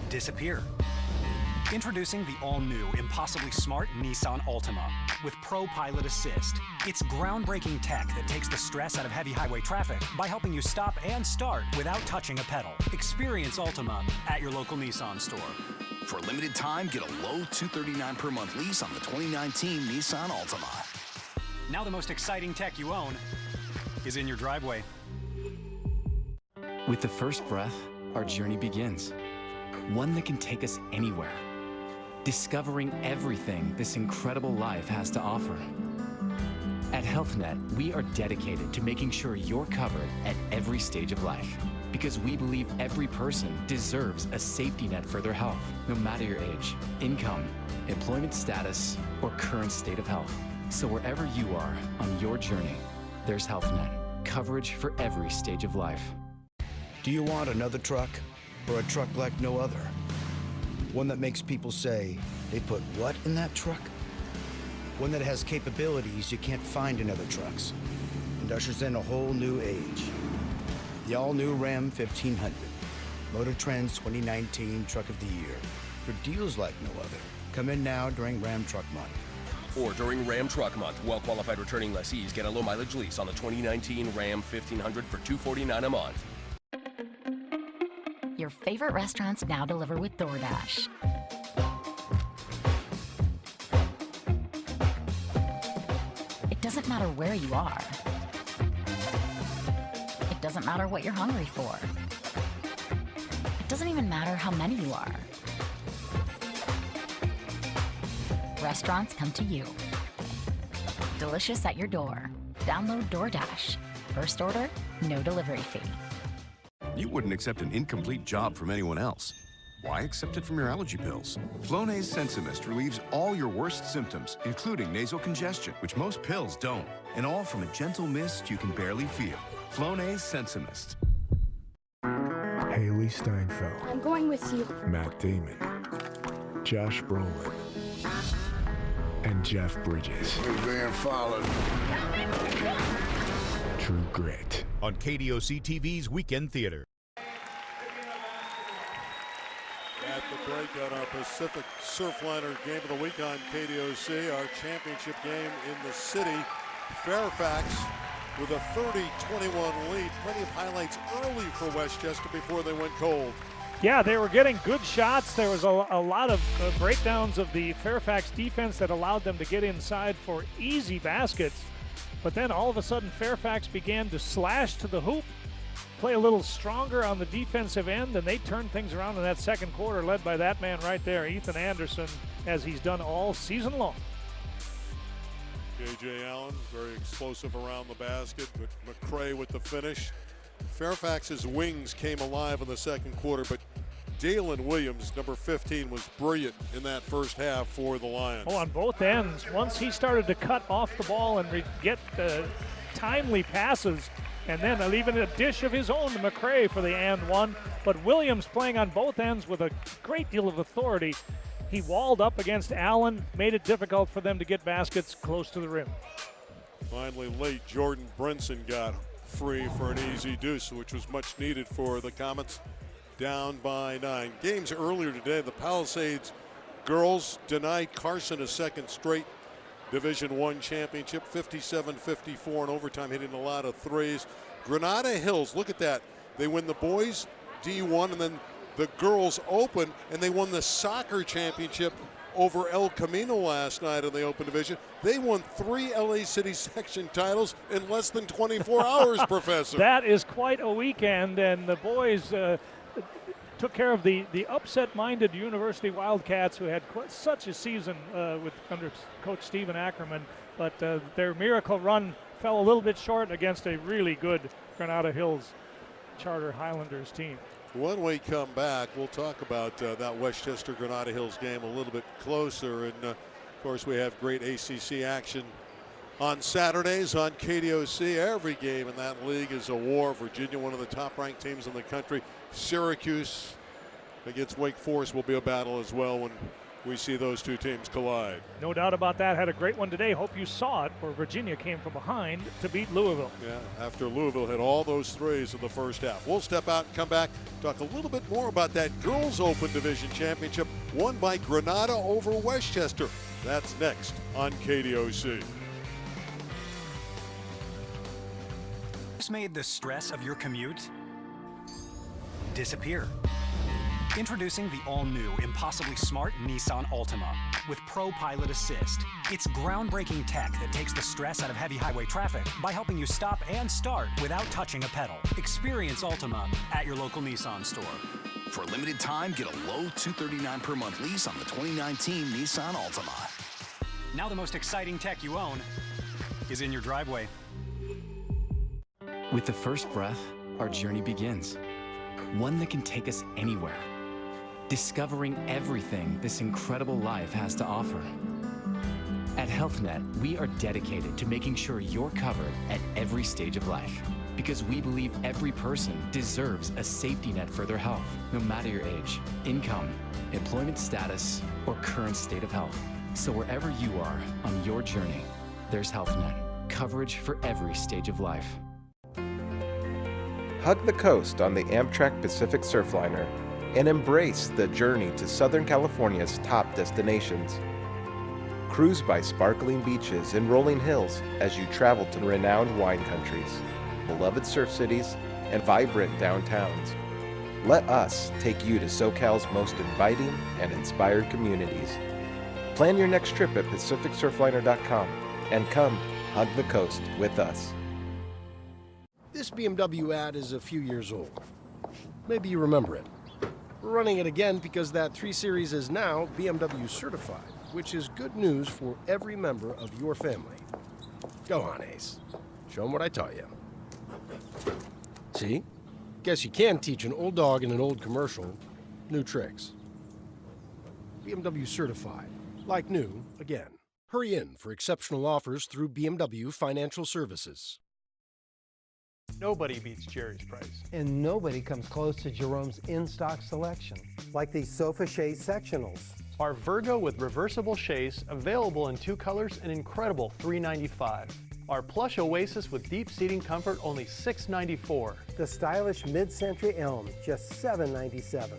disappear. Introducing the all-new, impossibly smart Nissan Altima with Pro Pilot Assist. It's groundbreaking tech that takes the stress out of heavy highway traffic by helping you stop and start without touching a pedal. Experience Altima at your local Nissan store. For a limited time, get a low $239 per month lease on the 2019 Nissan Altima. Now the most exciting tech you own is in your driveway. With the first breath, our journey begins. One that can take us anywhere. Discovering everything this incredible life has to offer. At HealthNet, we are dedicated to making sure you're covered at every stage of life. Because we believe every person deserves a safety net for their health, no matter your age, income, employment status, or current state of health. So wherever you are on your journey, there's HealthNet, coverage for every stage of life. Do you want another truck, or a truck like no other? One that makes people say, they put what in that truck? One that has capabilities you can't find in other trucks, and ushers in a whole new age. The all-new Ram 1500, Motor Trend's 2019 Truck of the Year, for deals like no other. Come in now during Ram Truck Month. Or during Ram Truck Month, well-qualified returning lessees get a low-mileage lease on the 2019 Ram 1500 for $249 a month. Your favorite restaurants now deliver with DoorDash. It doesn't matter where you are. It doesn't matter what you're hungry for. It doesn't even matter how many you are. Restaurants come to you. Delicious at your door. Download DoorDash. First order, no delivery fee. You wouldn't accept an incomplete job from anyone else. Why accept it from your allergy pills? Flonase Sensimist relieves all your worst symptoms, including nasal congestion, which most pills don't. And all from a gentle mist you can barely feel. Flonase Sensimist. Haley Steinfeld. I'm going with you. Matt Damon. Josh Brolin. And Jeff Bridges. We're being followed. True Grit. On KDOC TV's Weekend Theater. At the break on our Pacific Surfliner Game of the Week on KDOC, our championship game in the city. Fairfax with a 30-21 lead. Plenty of highlights early for Westchester before they went cold. Yeah, they were getting good shots. There was a lot of breakdowns of the Fairfax defense that allowed them to get inside for easy baskets. But then all of a sudden, Fairfax began to slash to the hoop, play a little stronger on the defensive end, and they turned things around in that second quarter, led by that man right there, Ethan Anderson, as he's done all season long. J.J. Allen, very explosive around the basket, but McCray with the finish. Fairfax's wings came alive in the second quarter, but Dalen Williams, number 15, was brilliant in that first half for the Lions. Oh, on both ends. Once he started to cut off the ball and get timely passes, and then even a dish of his own to McCray for the and one. But Williams playing on both ends with a great deal of authority. He walled up against Allen, made it difficult for them to get baskets close to the rim. Finally, late, Jordan Brinson got free for an easy deuce, which was much needed for the Comets. Down by 9. Games earlier today, the Palisades girls denied Carson a second straight Division I championship, 57-54 in overtime, hitting a lot of threes. Granada Hills, look at that. They win the boys D1 and then the girls open, and they won the soccer championship over El Camino last night in the Open Division. They won 3 LA City section titles in less than 24 hours, Professor. That is quite a weekend, and the boys took care of the upset-minded University Wildcats, who had such a season under Coach Stephen Ackerman, but their miracle run fell a little bit short against a really good Granada Hills Charter Highlanders team. When we come back, we'll talk about that Westchester Granada Hills game a little bit closer, and of course we have great ACC action on Saturdays on KDOC. Every game in that league is a war. Virginia, one of the top-ranked teams in the country. Syracuse against Wake Forest will be a battle as well when we see those two teams collide. No doubt about that. Had a great one today. Hope you saw it, where Virginia came from behind to beat Louisville. Yeah, after Louisville hit all those threes in the first half. We'll step out and come back, talk a little bit more about that Girls Open Division Championship won by Granada over Westchester. That's next on KDOC. This made the stress of your commute disappear. Introducing the all-new, impossibly smart Nissan Altima with Pro Pilot Assist. It's groundbreaking tech that takes the stress out of heavy highway traffic by helping you stop and start without touching a pedal. Experience Altima at your local Nissan store. For a limited time, get a low $239 per month lease on the 2019 Nissan Altima. Now the most exciting tech you own is in your driveway. With the first breath, our journey begins. One that can take us anywhere. Discovering everything this incredible life has to offer. At HealthNet, we are dedicated to making sure you're covered at every stage of life, because we believe every person deserves a safety net for their health, no matter your age, income, employment status, or current state of health. So wherever you are on your journey, there's HealthNet, coverage for every stage of life. Hug the coast on the Amtrak Pacific Surfliner and embrace the journey to Southern California's top destinations. Cruise by sparkling beaches and rolling hills as you travel to renowned wine countries, beloved surf cities, and vibrant downtowns. Let us take you to SoCal's most inviting and inspired communities. Plan your next trip at PacificSurfliner.com and come hug the coast with us. This BMW ad is a few years old. Maybe you remember it. We're running it again because that 3 Series is now BMW certified, which is good news for every member of your family. Go on, Ace. Show them what I taught you. See? Guess you can teach an old dog in an old commercial new tricks. BMW certified. Like new, again. Hurry in for exceptional offers through BMW Financial Services. Nobody beats Jerry's price. And nobody comes close to Jerome's in-stock selection. Like these sofa chaise sectionals. Our Virgo with reversible chaise, available in 2 colors, an incredible $395. Our plush Oasis with deep seating comfort, only $694. The stylish mid-century Elm, just $797.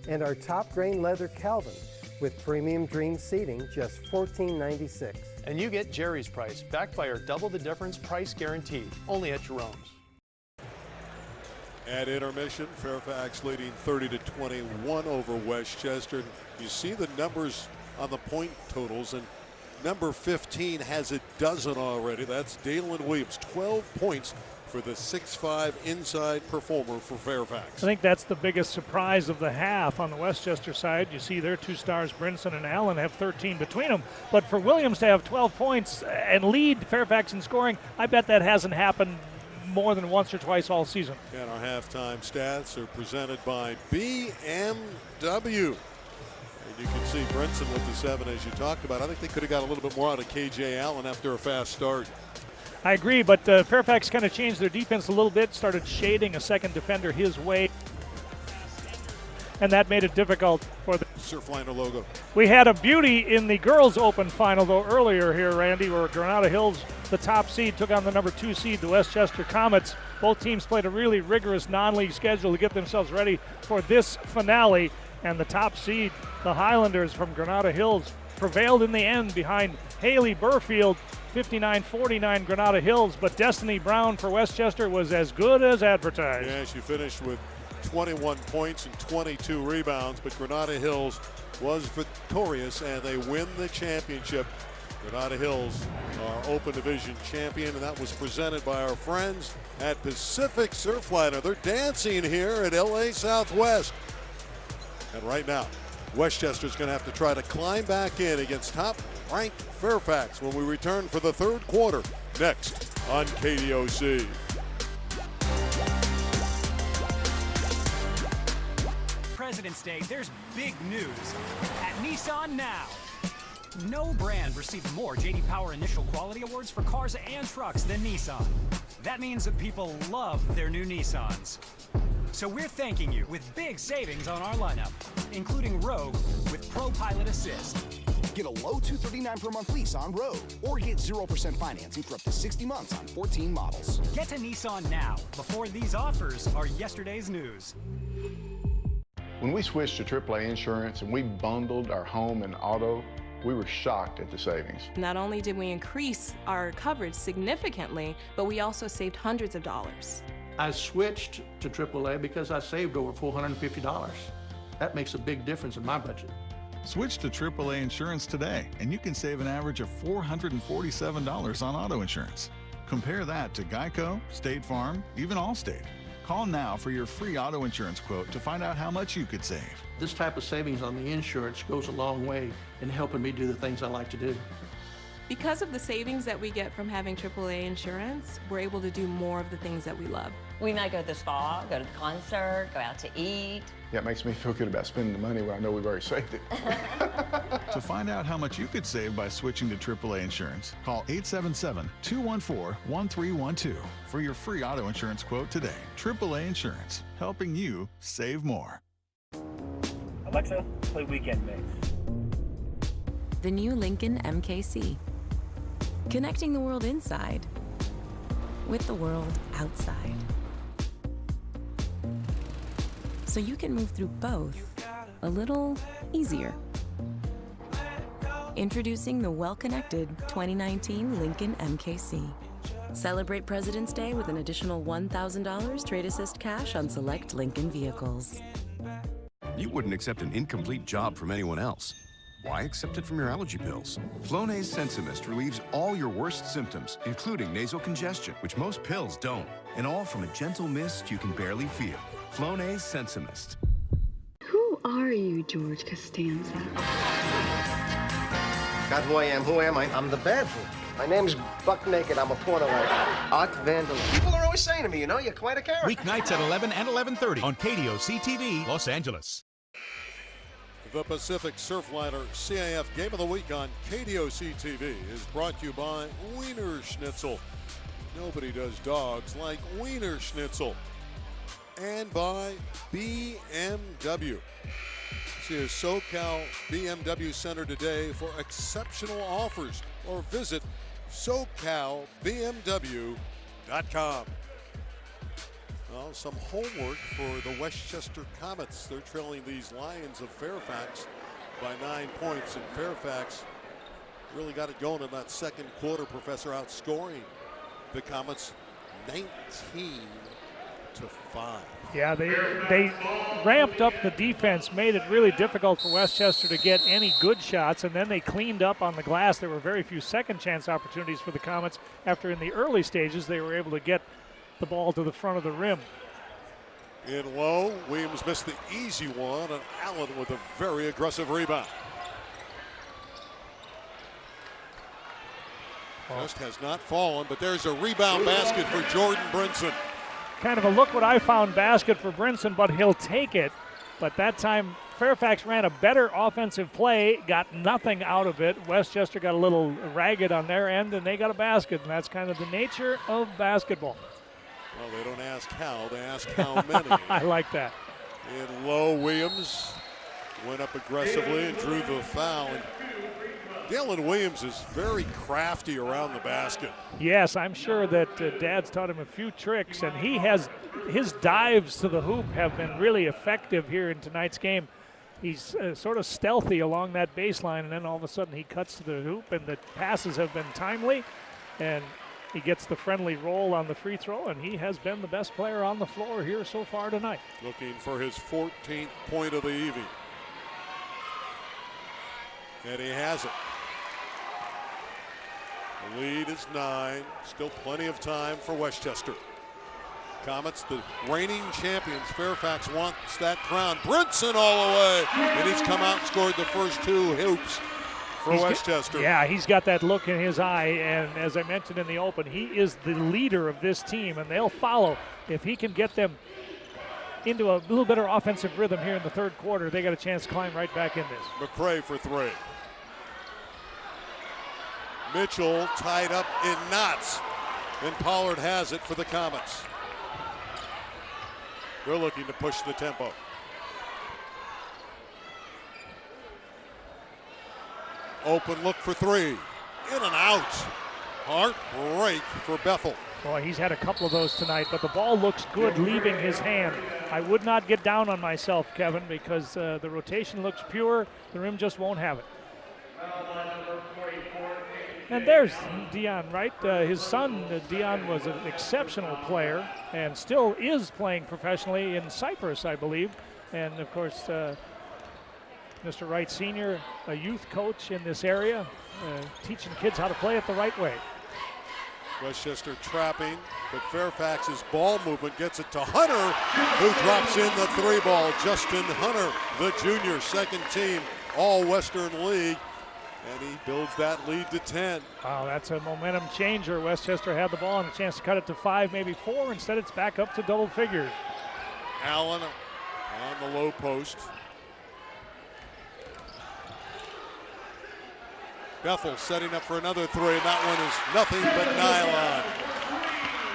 And our top grain leather Calvin with premium Dream seating, just $1496. And you get Jerry's price, backed by our double the difference price guarantee, only at Jerome's. At intermission, Fairfax leading 30-21 over Westchester. You see the numbers on the point totals, and number 15 has a dozen already. That's Dalen Williams, 12 points for the 6'5" inside performer for Fairfax. I think that's the biggest surprise of the half on the Westchester side. You see their 2 stars, Brinson and Allen, have 13 between them. But for Williams to have 12 points and lead Fairfax in scoring, I bet that hasn't happened more than once or twice all season. And our halftime stats are presented by BMW. And you can see Brinson with the 7 as you talked about. I think they could have got a little bit more out of KJ Allen after a fast start. I agree, but Fairfax kind of changed their defense a little bit, started shading a second defender his way, and that made it difficult for the Surfliner logo. We had a beauty in the girls' open final, though, earlier here, Randy, where Granada Hills, the top seed, took on the number 2 seed, the Westchester Comets. Both teams played a really rigorous non-league schedule to get themselves ready for this finale, and the top seed, the Highlanders from Granada Hills, prevailed in the end behind Haley Burfield, 59-49 Granada Hills, but Destiny Brown for Westchester was as good as advertised. Yeah, she finished with 21 points and 22 rebounds, but Granada Hills was victorious and they win the championship. Granada Hills, our Open Division champion, and that was presented by our friends at Pacific Surfliner. They're dancing here at LA Southwest. And right now, Westchester's going to have to try to climb back in against top-ranked Fairfax when we return for the third quarter next on KDOC. President's Day, there's big news at Nissan now. No brand received more J.D. Power Initial Quality Awards for cars and trucks than Nissan. That means that people love their new Nissans. So we're thanking you with big savings on our lineup, including Rogue with Pro Pilot Assist. Get a low $239 per month lease on Rogue, or get 0% financing for up to 60 months on 14 models. Get to Nissan now, before these offers are yesterday's news. When we switched to AAA insurance and we bundled our home and auto, we were shocked at the savings. Not only did we increase our coverage significantly, but we also saved hundreds of dollars. I switched to AAA because I saved over $450. That makes a big difference in my budget. Switch to AAA insurance today, and you can save an average of $447 on auto insurance. Compare that to Geico, State Farm, even Allstate. Call now for your free auto insurance quote to find out how much you could save. This type of savings on the insurance goes a long way in helping me do the things I like to do. Because of the savings that we get from having AAA insurance, we're able to do more of the things that we love. We might go to the spa, go to the concert, go out to eat. Yeah, it makes me feel good about spending the money when I know we've already saved it. To find out how much you could save by switching to AAA insurance, call 877-214-1312 for your free auto insurance quote today. AAA Insurance, helping you save more. Alexa, play Weekend Mix. The new Lincoln MKC. Connecting the world inside with the world outside. So you can move through both a little easier. Introducing the well-connected 2019 Lincoln MKC. Celebrate President's Day with an additional $1,000 trade assist cash on select Lincoln vehicles. You wouldn't accept an incomplete job from anyone else. Why accept it from your allergy pills? Flonase Sensimist relieves all your worst symptoms, including nasal congestion, which most pills don't. And all from a gentle mist you can barely feel. Flonase Sensimist. Who are you, George Costanza? God, who I am. Who am I? I'm the bad boy. My name's Buck Naked. I'm a porno art vandal. People are always saying to me, you know, you're quite a character. Weeknights at 11 and 11:30 on KDOC TV, Los Angeles. The Pacific Surfliner CIF Game of the Week on KDOC TV is brought to you by Wiener Schnitzel. Nobody does dogs like Wiener Schnitzel. And by BMW. See a SoCal BMW Center today for exceptional offers, or visit SoCalBMW.com. Well, some homework for the Westchester Comets. They're trailing these Lions of Fairfax by 9 points, and Fairfax really got it going in that second quarter, Professor, outscoring the Comets 19-5. Yeah, they ramped up the defense, made it really difficult for Westchester to get any good shots, and then they cleaned up on the glass. There were very few second chance opportunities for the Comets after in the early stages they were able to get the ball to the front of the rim. In low, Williams missed the easy one, and Allen with a very aggressive rebound. Just has not fallen, but there's a rebound basket for Jordan Brinson. Kind of a look what I found basket for Brinson, but he'll take it. But that time, Fairfax ran a better offensive play, got nothing out of it. Westchester got a little ragged on their end, and they got a basket, and that's kind of the nature of basketball. Well, they don't ask how, they ask how many. I like that. And Lowe Williams went up aggressively and drew the foul. And Dalen Williams is very crafty around the basket. Yes, I'm sure that Dad's taught him a few tricks, and his dives to the hoop have been really effective here in tonight's game. He's sort of stealthy along that baseline, and then all of a sudden he cuts to the hoop, and the passes have been timely, and he gets the friendly roll on the free throw, and he has been the best player on the floor here so far tonight. Looking for his 14th point of the evening. And he has it. The lead is 9. Still plenty of time for Westchester. Comets, the reigning champions. Fairfax wants that crown. Brinson all the way. And he's come out and scored the first 2 hoops for Westchester. He's got that look in his eye. And as I mentioned in the open, he is the leader of this team. And they'll follow. If he can get them into a little better offensive rhythm here in the third quarter, they got a chance to climb right back in this. McCray for 3. Mitchell tied up in knots, and Pollard has it for the Comets. They're looking to push the tempo. Open look for 3. In and out. Heartbreak for Bethel. Boy, he's had a couple of those tonight, but the ball looks good leaving his hand. I would not get down on myself, Kevin, because the rotation looks pure. The rim just won't have it. And there's Dion, right? His son, Dion, was an exceptional player and still is playing professionally in Cyprus, I believe. And, of course, Mr. Wright Sr., a youth coach in this area, teaching kids how to play it the right way. Westchester trapping, but Fairfax's ball movement gets it to Hunter, who drops in the 3 ball. Justin Hunter, the junior, second team All-Western League. And he builds that lead to 10. Wow, that's a momentum changer. Westchester had the ball and a chance to cut it to 5, maybe 4. Instead, it's back up to double figures. Allen on the low post. Bethel setting up for another 3, and that one is nothing but nylon.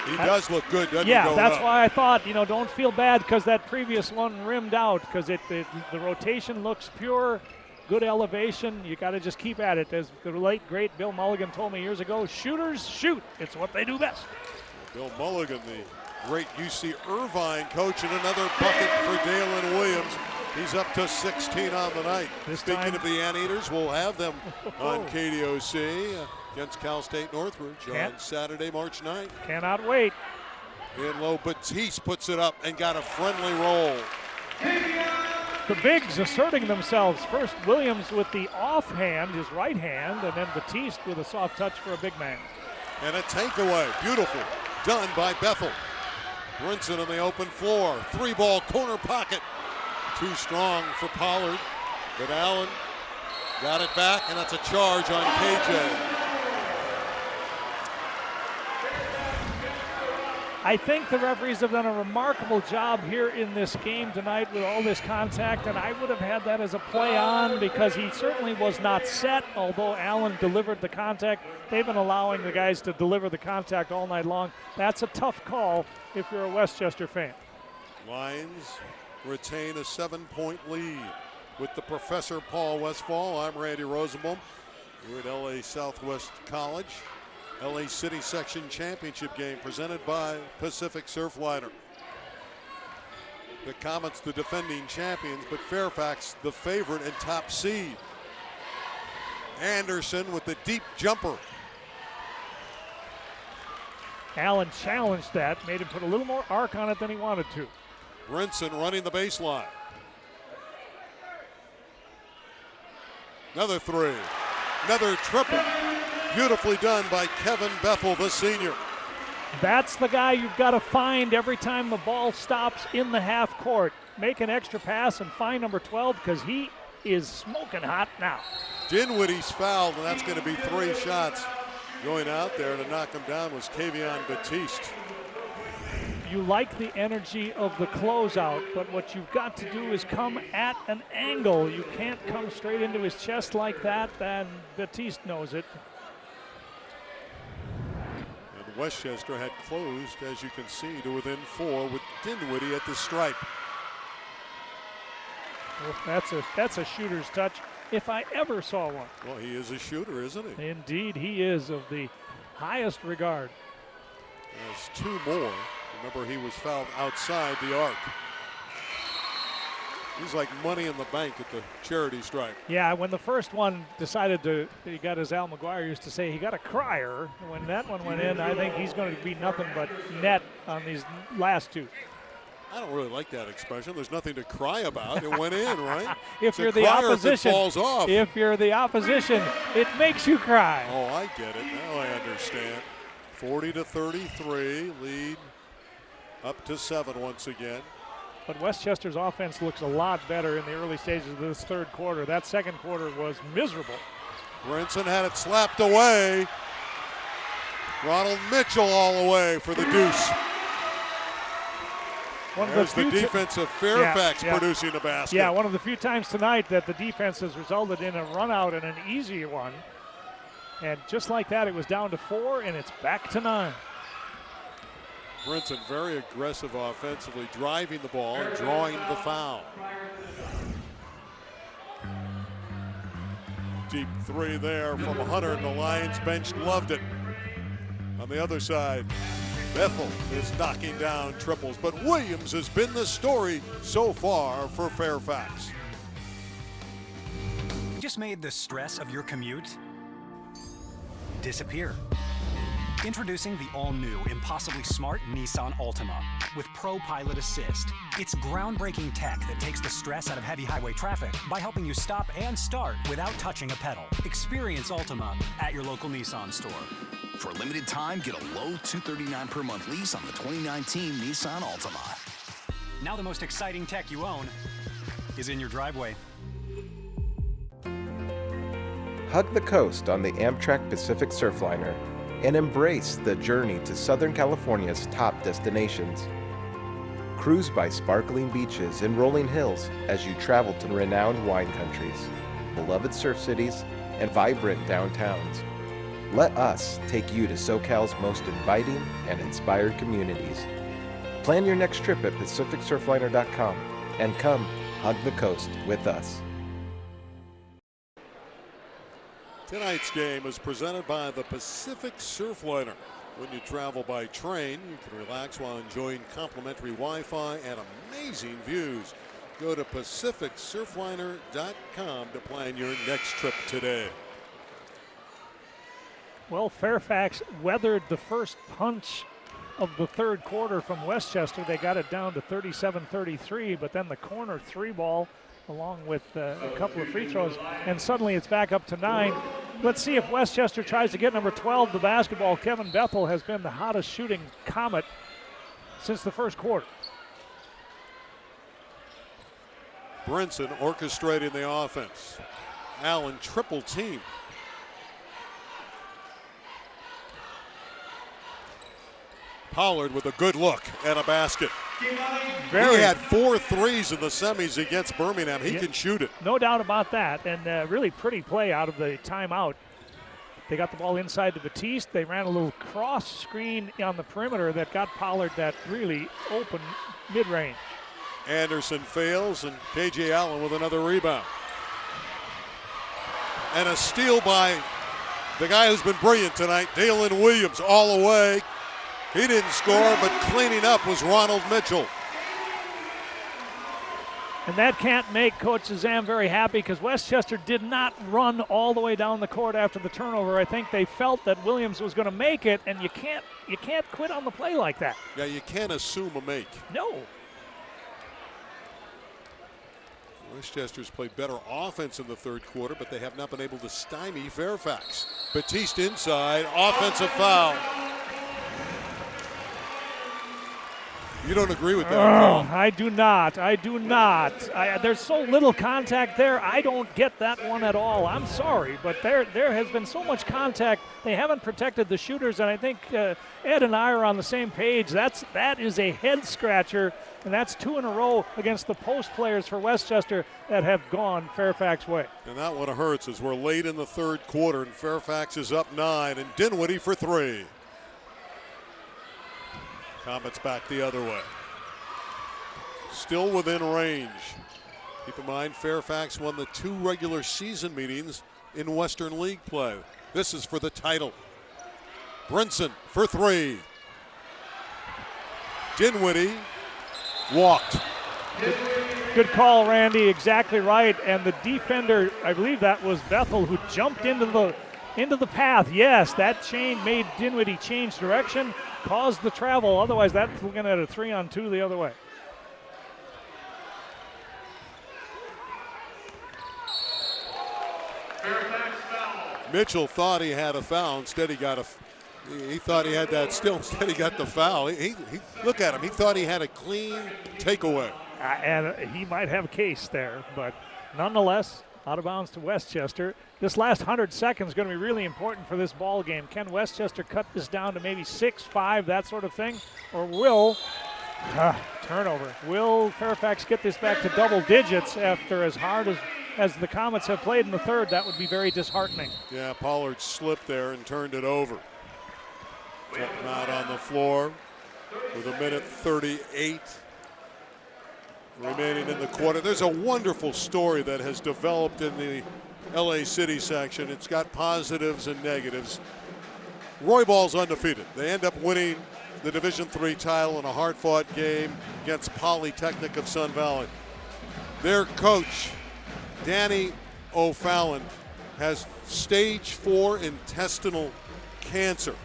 He does look good, doesn't he? Yeah, that's why I thought, don't feel bad because that previous one rimmed out because the rotation looks pure. Good elevation. You got to just keep at it. As the late, great Bill Mulligan told me years ago, shooters shoot. It's what they do best. Bill Mulligan, the great UC Irvine coach, and another bucket for Dalen Williams. He's up to 16 on the night. Speaking of the Anteaters, we'll have them on KDOC against Cal State Northridge on Saturday, March 9th. Cannot wait. In low, Batiste puts it up and got a friendly roll. The bigs asserting themselves. First, Williams with the offhand, his right hand, and then Batiste with a soft touch for a big man. And a takeaway. Beautiful. Done by Bethel. Brinson on the open floor. 3-ball corner pocket. Too strong for Pollard. But Allen got it back, and that's a charge on KJ. I think the referees have done a remarkable job here in this game tonight with all this contact, and I would have had that as a play on because he certainly was not set, although Allen delivered the contact. They've been allowing the guys to deliver the contact all night long. That's a tough call if you're a Westchester fan. Lions retain a 7-point lead with the Professor Paul Westfall. I'm Randy Rosenbaum. We're at LA Southwest College. LA City Section Championship game presented by Pacific Surfliner. The Comets the defending champions, but Fairfax the favorite and top seed. Anderson with the deep jumper. Allen challenged that, made him put a little more arc on it than he wanted to. Brinson running the baseline. Another 3. Another triple. Beautifully done by Kevin Bethel, the senior. That's the guy you've got to find every time the ball stops in the half court. Make an extra pass and find number 12 because he is smoking hot now. Dinwiddie's fouled, and that's going to be 3 shots Going out there to knock him down was Kavion Batiste. You like the energy of the closeout, but what you've got to do is come at an angle. You can't come straight into his chest like that, and Batiste knows it. And Westchester had closed, as you can see, to within 4 with Dinwiddie at the stripe. Well, that's a shooter's touch, if I ever saw one. Well, he is a shooter, isn't he? Indeed, he is, of the highest regard. There's 2 more. Remember, he was fouled outside the arc. He's like money in the bank at the charity stripe. Yeah, when the first one decided to, he got, as Al McGuire used to say, he got a crier. When that one went in, I think he's going to be nothing but net on these last 2. I don't really like that expression. There's nothing to cry about. It went in, right? If you're the opposition, if it falls off. If you're the opposition, it makes you cry. Oh, I get it. Now I understand. 40-33, lead up to 7 once again. But Westchester's offense looks a lot better in the early stages of this third quarter. That second quarter was miserable. Brinson had it slapped away. Ronald Mitchell all the way for the deuce. There's the defense of Fairfax producing the basket. Yeah, one of the few times tonight that the defense has resulted in a run out and an easy one. And just like that, it was down to 4, and it's back to 9. Brinson very aggressive offensively, driving the ball and drawing the foul. Deep 3 there from Hunter, and the Lions bench loved it. On the other side, Bethel is knocking down triples, but Williams has been the story so far for Fairfax. Just made the stress of your commute disappear. Introducing the all-new, impossibly smart Nissan Altima with Pro Pilot Assist. It's groundbreaking tech that takes the stress out of heavy highway traffic by helping you stop and start without touching a pedal. Experience Altima at your local Nissan store. For a limited time, get a low $239 per month lease on the 2019 Nissan Altima. Now the most exciting tech you own is in your driveway. Hug the coast on the Amtrak Pacific Surfliner and embrace the journey to Southern California's top destinations. Cruise by sparkling beaches and rolling hills as you travel to renowned wine countries, beloved surf cities, and vibrant downtowns. Let us take you to SoCal's most inviting and inspired communities. Plan your next trip at PacificSurfliner.com and come hug the coast with us. Tonight's game is presented by the Pacific Surfliner. When you travel by train, you can relax while enjoying complimentary Wi-Fi and amazing views. Go to PacificSurfliner.com to plan your next trip today. Well, Fairfax weathered the first punch of the third quarter from Westchester. They got it down to 37-33, but then the corner 3 ball along with a couple of free throws, and suddenly it's back up to 9. Let's see if Westchester tries to get number 12, the basketball. Kevin Bethel has been the hottest shooting Comet since the first quarter. Brinson orchestrating the offense. Allen triple team. Pollard with a good look and a basket. He had 4 threes in the semis against Birmingham. He can shoot it. No doubt about that, and really pretty play out of the timeout. They got the ball inside to Batiste. They ran a little cross screen on the perimeter that got Pollard that really open mid-range. Anderson fails, and K.J. Allen with another rebound. And a steal by the guy who's been brilliant tonight, Dalen Williams, all the way. He didn't score, but cleaning up was Ronald Mitchell. And that can't make Coach Zam very happy because Westchester did not run all the way down the court after the turnover. I think they felt that Williams was going to make it, and you can't quit on the play like that. Yeah, you can't assume a make. No. Westchester's played better offense in the third quarter, but they have not been able to stymie Fairfax. Batiste inside, offensive foul. You don't agree with that, Paul? I do not. There's so little contact there. I don't get that one at all. I'm sorry, but there has been so much contact. They haven't protected the shooters, and I think Ed and I are on the same page. That is a head scratcher, and that's 2 in a row against the post players for Westchester that have gone Fairfax way. And that one hurts as we're late in the third quarter, and Fairfax is up 9, and Dinwiddie for 3. Comets back the other way. Still within range. Keep in mind, Fairfax won the 2 regular season meetings in Western League play. This is for the title. Brinson for 3. Dinwiddie walked. Good call, Randy. Exactly right. And the defender, I believe that was Bethel, who jumped into the path. Yes, that chain made Dinwiddie change direction, caused the travel. Otherwise, that's looking at a 3-on-2 the other way. Mitchell thought he had a foul. Instead, he thought he had that still. Instead, he got the foul. He look at him. He thought he had a clean takeaway. And he might have a case there, but nonetheless, out of bounds to Westchester. This last 100 seconds is going to be really important for this ball game. Can Westchester cut this down to maybe 6-5, that sort of thing? Or will turnover? Will Fairfax get this back to double digits after as hard as the Comets have played in the third? That would be very disheartening. Yeah, Pollard slipped there and turned it over. Took him out on the floor with 1:38 remaining in the quarter. There's a wonderful story that has developed in the LA City section. It's got positives and negatives. Royball's undefeated. They end up winning the Division III title in a hard-fought game against Polytechnic of Sun Valley. Their coach, Danny O'Fallon, has stage 4 intestinal cancer.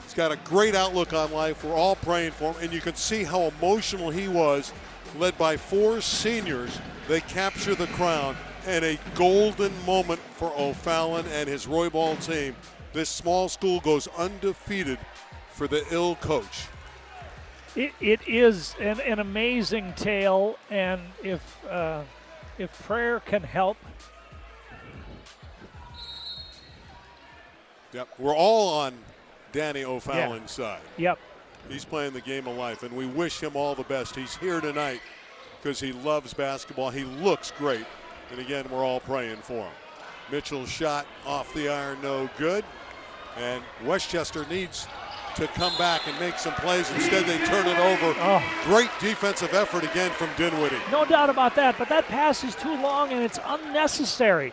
He's got a great outlook on life. We're all praying for him, and you can see how emotional he was. Led by 4 seniors, they capture the crown, and a golden moment for O'Fallon and his Royball team. This small school goes undefeated for the ill coach. It is an amazing tale, and if prayer can help. Yep, we're all on Danny O'Fallon's side. Yep. He's playing the game of life, and we wish him all the best. He's here tonight because he loves basketball. He looks great, and again, we're all praying for him. Mitchell's shot off the iron, no good, and Westchester needs to come back and make some plays. Instead, they turn it over. Oh. Great defensive effort again from Dinwiddie. No doubt about that, but that pass is too long, and it's unnecessary.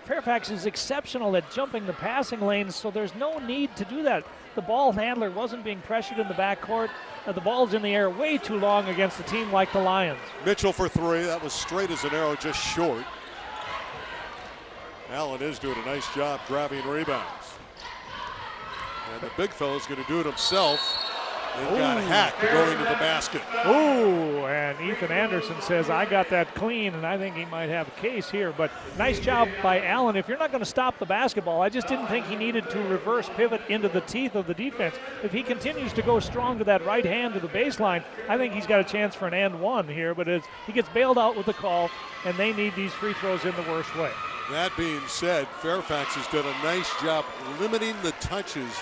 Fairfax is exceptional at jumping the passing lanes, so there's no need to do that. The ball handler wasn't being pressured in the backcourt. The ball's in the air way too long against a team like the Lions. Mitchell for 3. That was straight as an arrow, just short. Allen is doing a nice job grabbing rebounds. And the big fella's going to do it himself. They got hacked going to the basket. Ooh, and Ethan Anderson says, I got that clean, and I think he might have a case here. But nice job by Allen. If you're not going to stop the basketball, I just didn't think he needed to reverse pivot into the teeth of the defense. If he continues to go strong to that right hand to the baseline, I think he's got a chance for an and one here. But he gets bailed out with the call, and they need these free throws in the worst way. That being said, Fairfax has done a nice job limiting the touches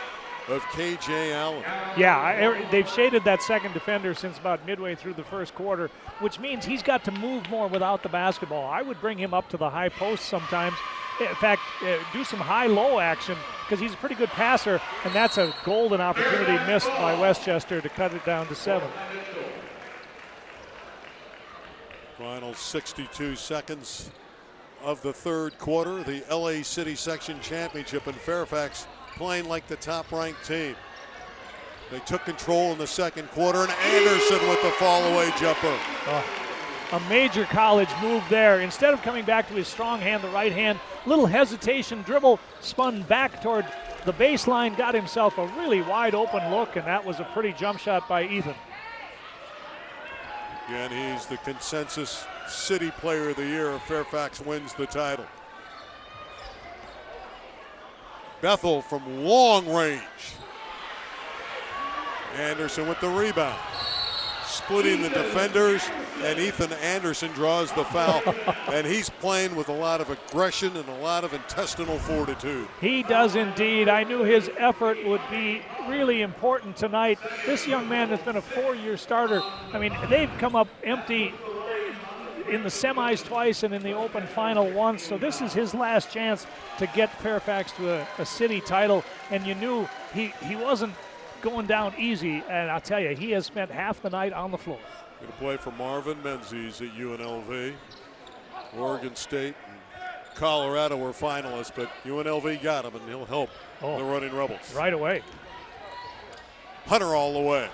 of K.J. Allen. Yeah, they've shaded that second defender since about midway through the first quarter, which means he's got to move more without the basketball. I would bring him up to the high post sometimes. In fact, do some high-low action because he's a pretty good passer, and that's a golden opportunity missed by Westchester to cut it down to 7. Final 62 seconds of the third quarter. The LA City Section Championship, in Fairfax playing like the top-ranked team. They took control in the second quarter, and Anderson with the fall-away jumper. A major college move there. Instead of coming back to his strong hand, the right hand, little hesitation, dribble, spun back toward the baseline, got himself a really wide-open look, and that was a pretty jump shot by Ethan. Again, he's the consensus City Player of the Year if Fairfax wins the title. Bethel from long range. Anderson with the rebound. Splitting the defenders, and Ethan Anderson draws the foul. And he's playing with a lot of aggression and a lot of intestinal fortitude. He does indeed. I knew his effort would be really important tonight. This young man has been a 4-year starter. I mean, they've come up empty in the semis twice and in the open final once. So this is his last chance to get Fairfax to a city title. And you knew he wasn't going down easy, and I'll tell you, he has spent half the night on the floor. Going to play for Marvin Menzies at UNLV. Oregon State and Colorado were finalists, but UNLV got him, and he'll help the Running Rebels. Right away. Hunter all the way.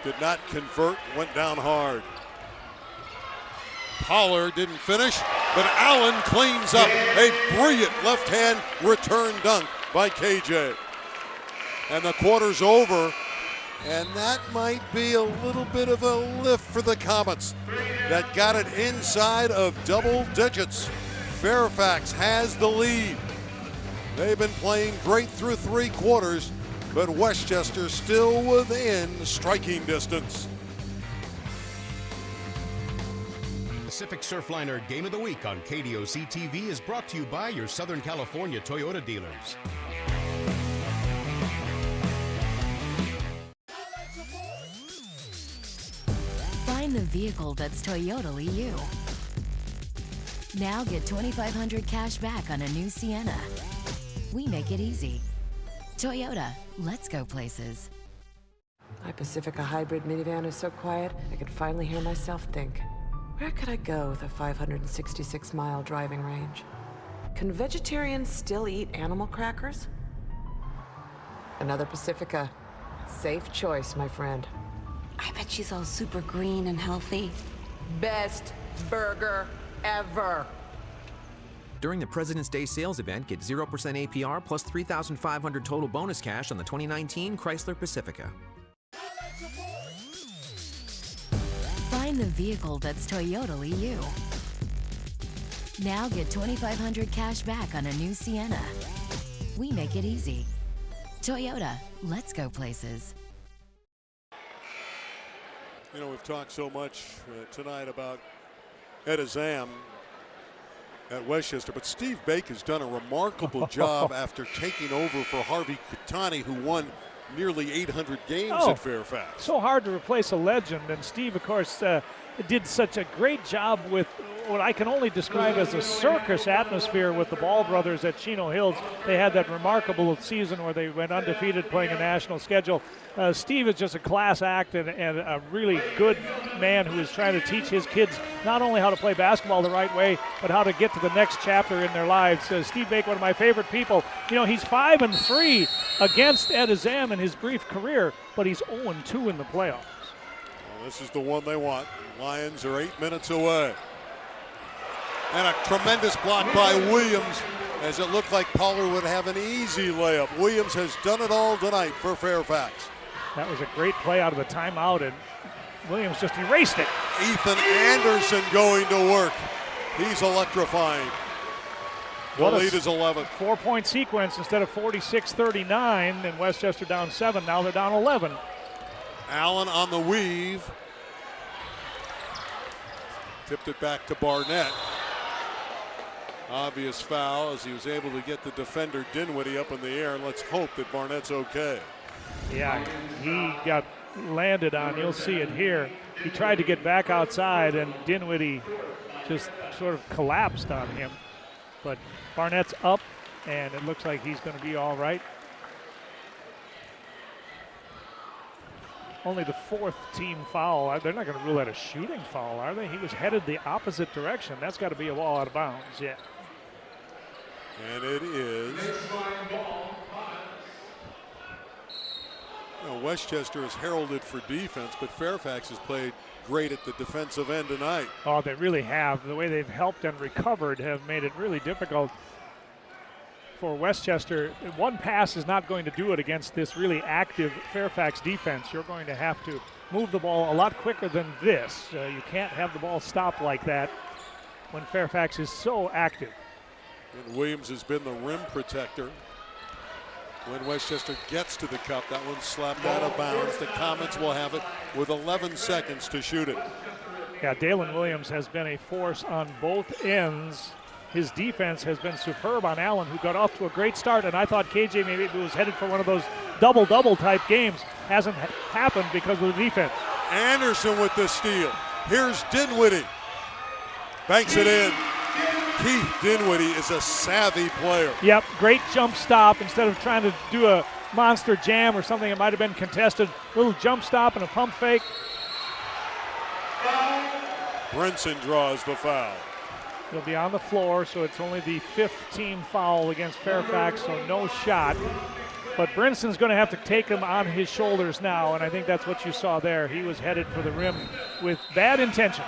Did not convert, went down hard. Pollard didn't finish, but Allen cleans up a brilliant left-hand return dunk by KJ. And the quarter's over, and that might be a little bit of a lift for the Comets that got it inside of double digits. Fairfax has the lead. They've been playing great through 3 quarters, but Westchester still within striking distance. Pacific Surfliner Game of the Week on KDOC TV is brought to you by your Southern California Toyota dealers. Find the vehicle that's Toyotally you. Now get $2,500 cash back on a new Sienna. We make it easy. Toyota, let's go places. My Pacifica hybrid minivan is so quiet, I could finally hear myself think. Where could I go with a 566-mile driving range? Can vegetarians still eat animal crackers? Another Pacifica. Safe choice, my friend. I bet she's all super green and healthy. Best burger ever. During the President's Day sales event, get 0% APR plus $3,500 total bonus cash on the 2019 Chrysler Pacifica. Find the vehicle that's Toyotally you. Now get $2,500 cash back on a new Sienna. We make it easy. Toyota, let's go places. You know, we've talked so much tonight about Ed Azam at Westchester, but Steve Bake has done a remarkable job after taking over for Harvey Kutani, who won nearly 800 games at Fairfax. So hard to replace a legend, and Steve, of course, did such a great job with what I can only describe as a circus atmosphere with the Ball brothers at Chino Hills. They had that remarkable season where they went undefeated playing a national schedule. Steve is just a class act and a really good man who is trying to teach his kids not only how to play basketball the right way, but how to get to the next chapter in their lives. Steve Bake, one of my favorite people. You know, he's 5-3 against Ed Azam in his brief career, but he's 0-2 in the playoffs. Well, this is the one they want. Lions are 8 minutes away. And a tremendous block by Williams, as it looked like Pollard would have an easy layup. Williams has done it all tonight for Fairfax. That was a great play out of the timeout, and Williams just erased it. Ethan Anderson going to work. He's electrifying. The lead is 11. 4-point sequence instead of 46-39, and Westchester down 7. Now they're down 11. Allen on the weave. Tipped it back to Barnett. Obvious foul as he was able to get the defender Dinwiddie up in the air. Let's hope that Barnett's okay. Yeah, he got landed on. You'll see it here. He tried to get back outside, and Dinwiddie just sort of collapsed on him. But Barnett's up, and it looks like he's going to be all right. Only the 4th team foul. They're not going to rule that a shooting foul, are they? He was headed the opposite direction. That's got to be a ball out of bounds, yeah. And it is. You know, Westchester is heralded for defense, but Fairfax has played great at the defensive end tonight. Oh, they really have. The way they've helped and recovered have made it really difficult for Westchester. One pass is not going to do it against this really active Fairfax defense. You're going to have to move the ball a lot quicker than this. You can't have the ball stop like that when Fairfax is so active. And Williams has been the rim protector. When Westchester gets to the cup, that one's slapped out of bounds. The Comets will have it with 11 seconds to shoot it. Yeah, Dalen Williams has been a force on both ends. His defense has been superb on Allen, who got off to a great start, and I thought KJ maybe was headed for one of those double-double type games. Hasn't happened because of the defense. Anderson with the steal. Here's Dinwiddie. Banks it in. Keith Dinwiddie is a savvy player. Yep, great jump stop. Instead of trying to do a monster jam or something that might have been contested, little jump stop and a pump fake. Brinson draws the foul. He'll be on the floor, so it's only the 5th team foul against Fairfax, so no shot. But Brinson's going to have to take him on his shoulders now, and I think that's what you saw there. He was headed for the rim with bad intentions.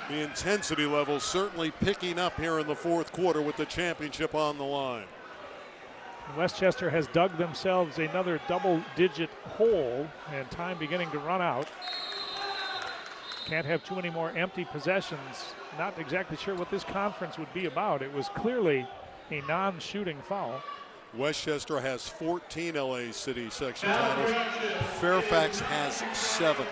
The intensity level certainly picking up here in the fourth quarter with the championship on the line. Westchester has dug themselves another double-digit hole, and time beginning to run out. Can't have too many more empty possessions. Not exactly sure what this conference would be about. It was clearly a non-shooting foul. Westchester has 14 LA City section titles. Fairfax has 7.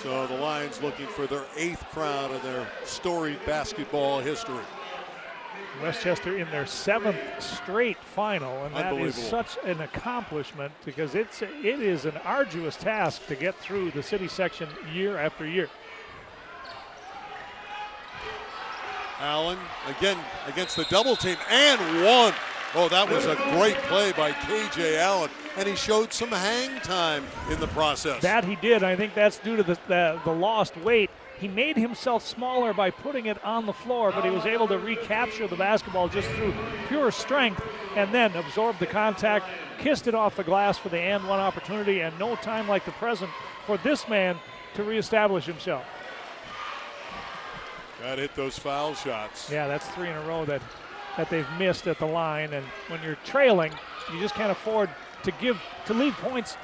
So the Lions looking for their 8th crown in their storied basketball history. Westchester in their 7th straight final, and that is such an accomplishment because it is an arduous task to get through the city section year after year. Allen again against the double team and one. Oh, that was a great play by KJ Allen, and he showed some hang time in the process. That he did. I think that's due to the lost weight. He made himself smaller by putting it on the floor, but he was able to recapture the basketball just through pure strength and then absorb the contact, kissed it off the glass for the and one opportunity, and no time like the present for this man to reestablish himself. Got to hit those foul shots. Yeah, that's 3 in a row that they've missed at the line, and when you're trailing, you just can't afford to leave points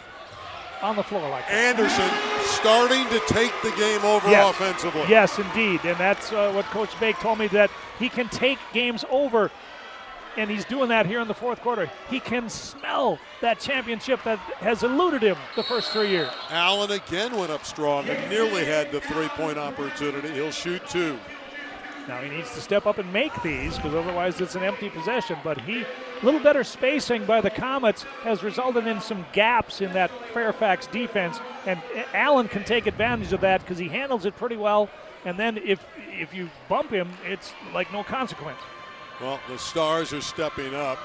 on the floor like that. Anderson starting to take the game over offensively. Yes, indeed, and that's what Coach Bake told me, that he can take games over, and he's doing that here in the fourth quarter. He can smell that championship that has eluded him the first 3 years. Allen again went up strong and nearly had the three-point opportunity. He'll shoot 2. Now he needs to step up and make these because otherwise it's an empty possession. But a little better spacing by the Comets has resulted in some gaps in that Fairfax defense. And Allen can take advantage of that because he handles it pretty well. And then if you bump him, it's like no consequence. Well, the Stars are stepping up.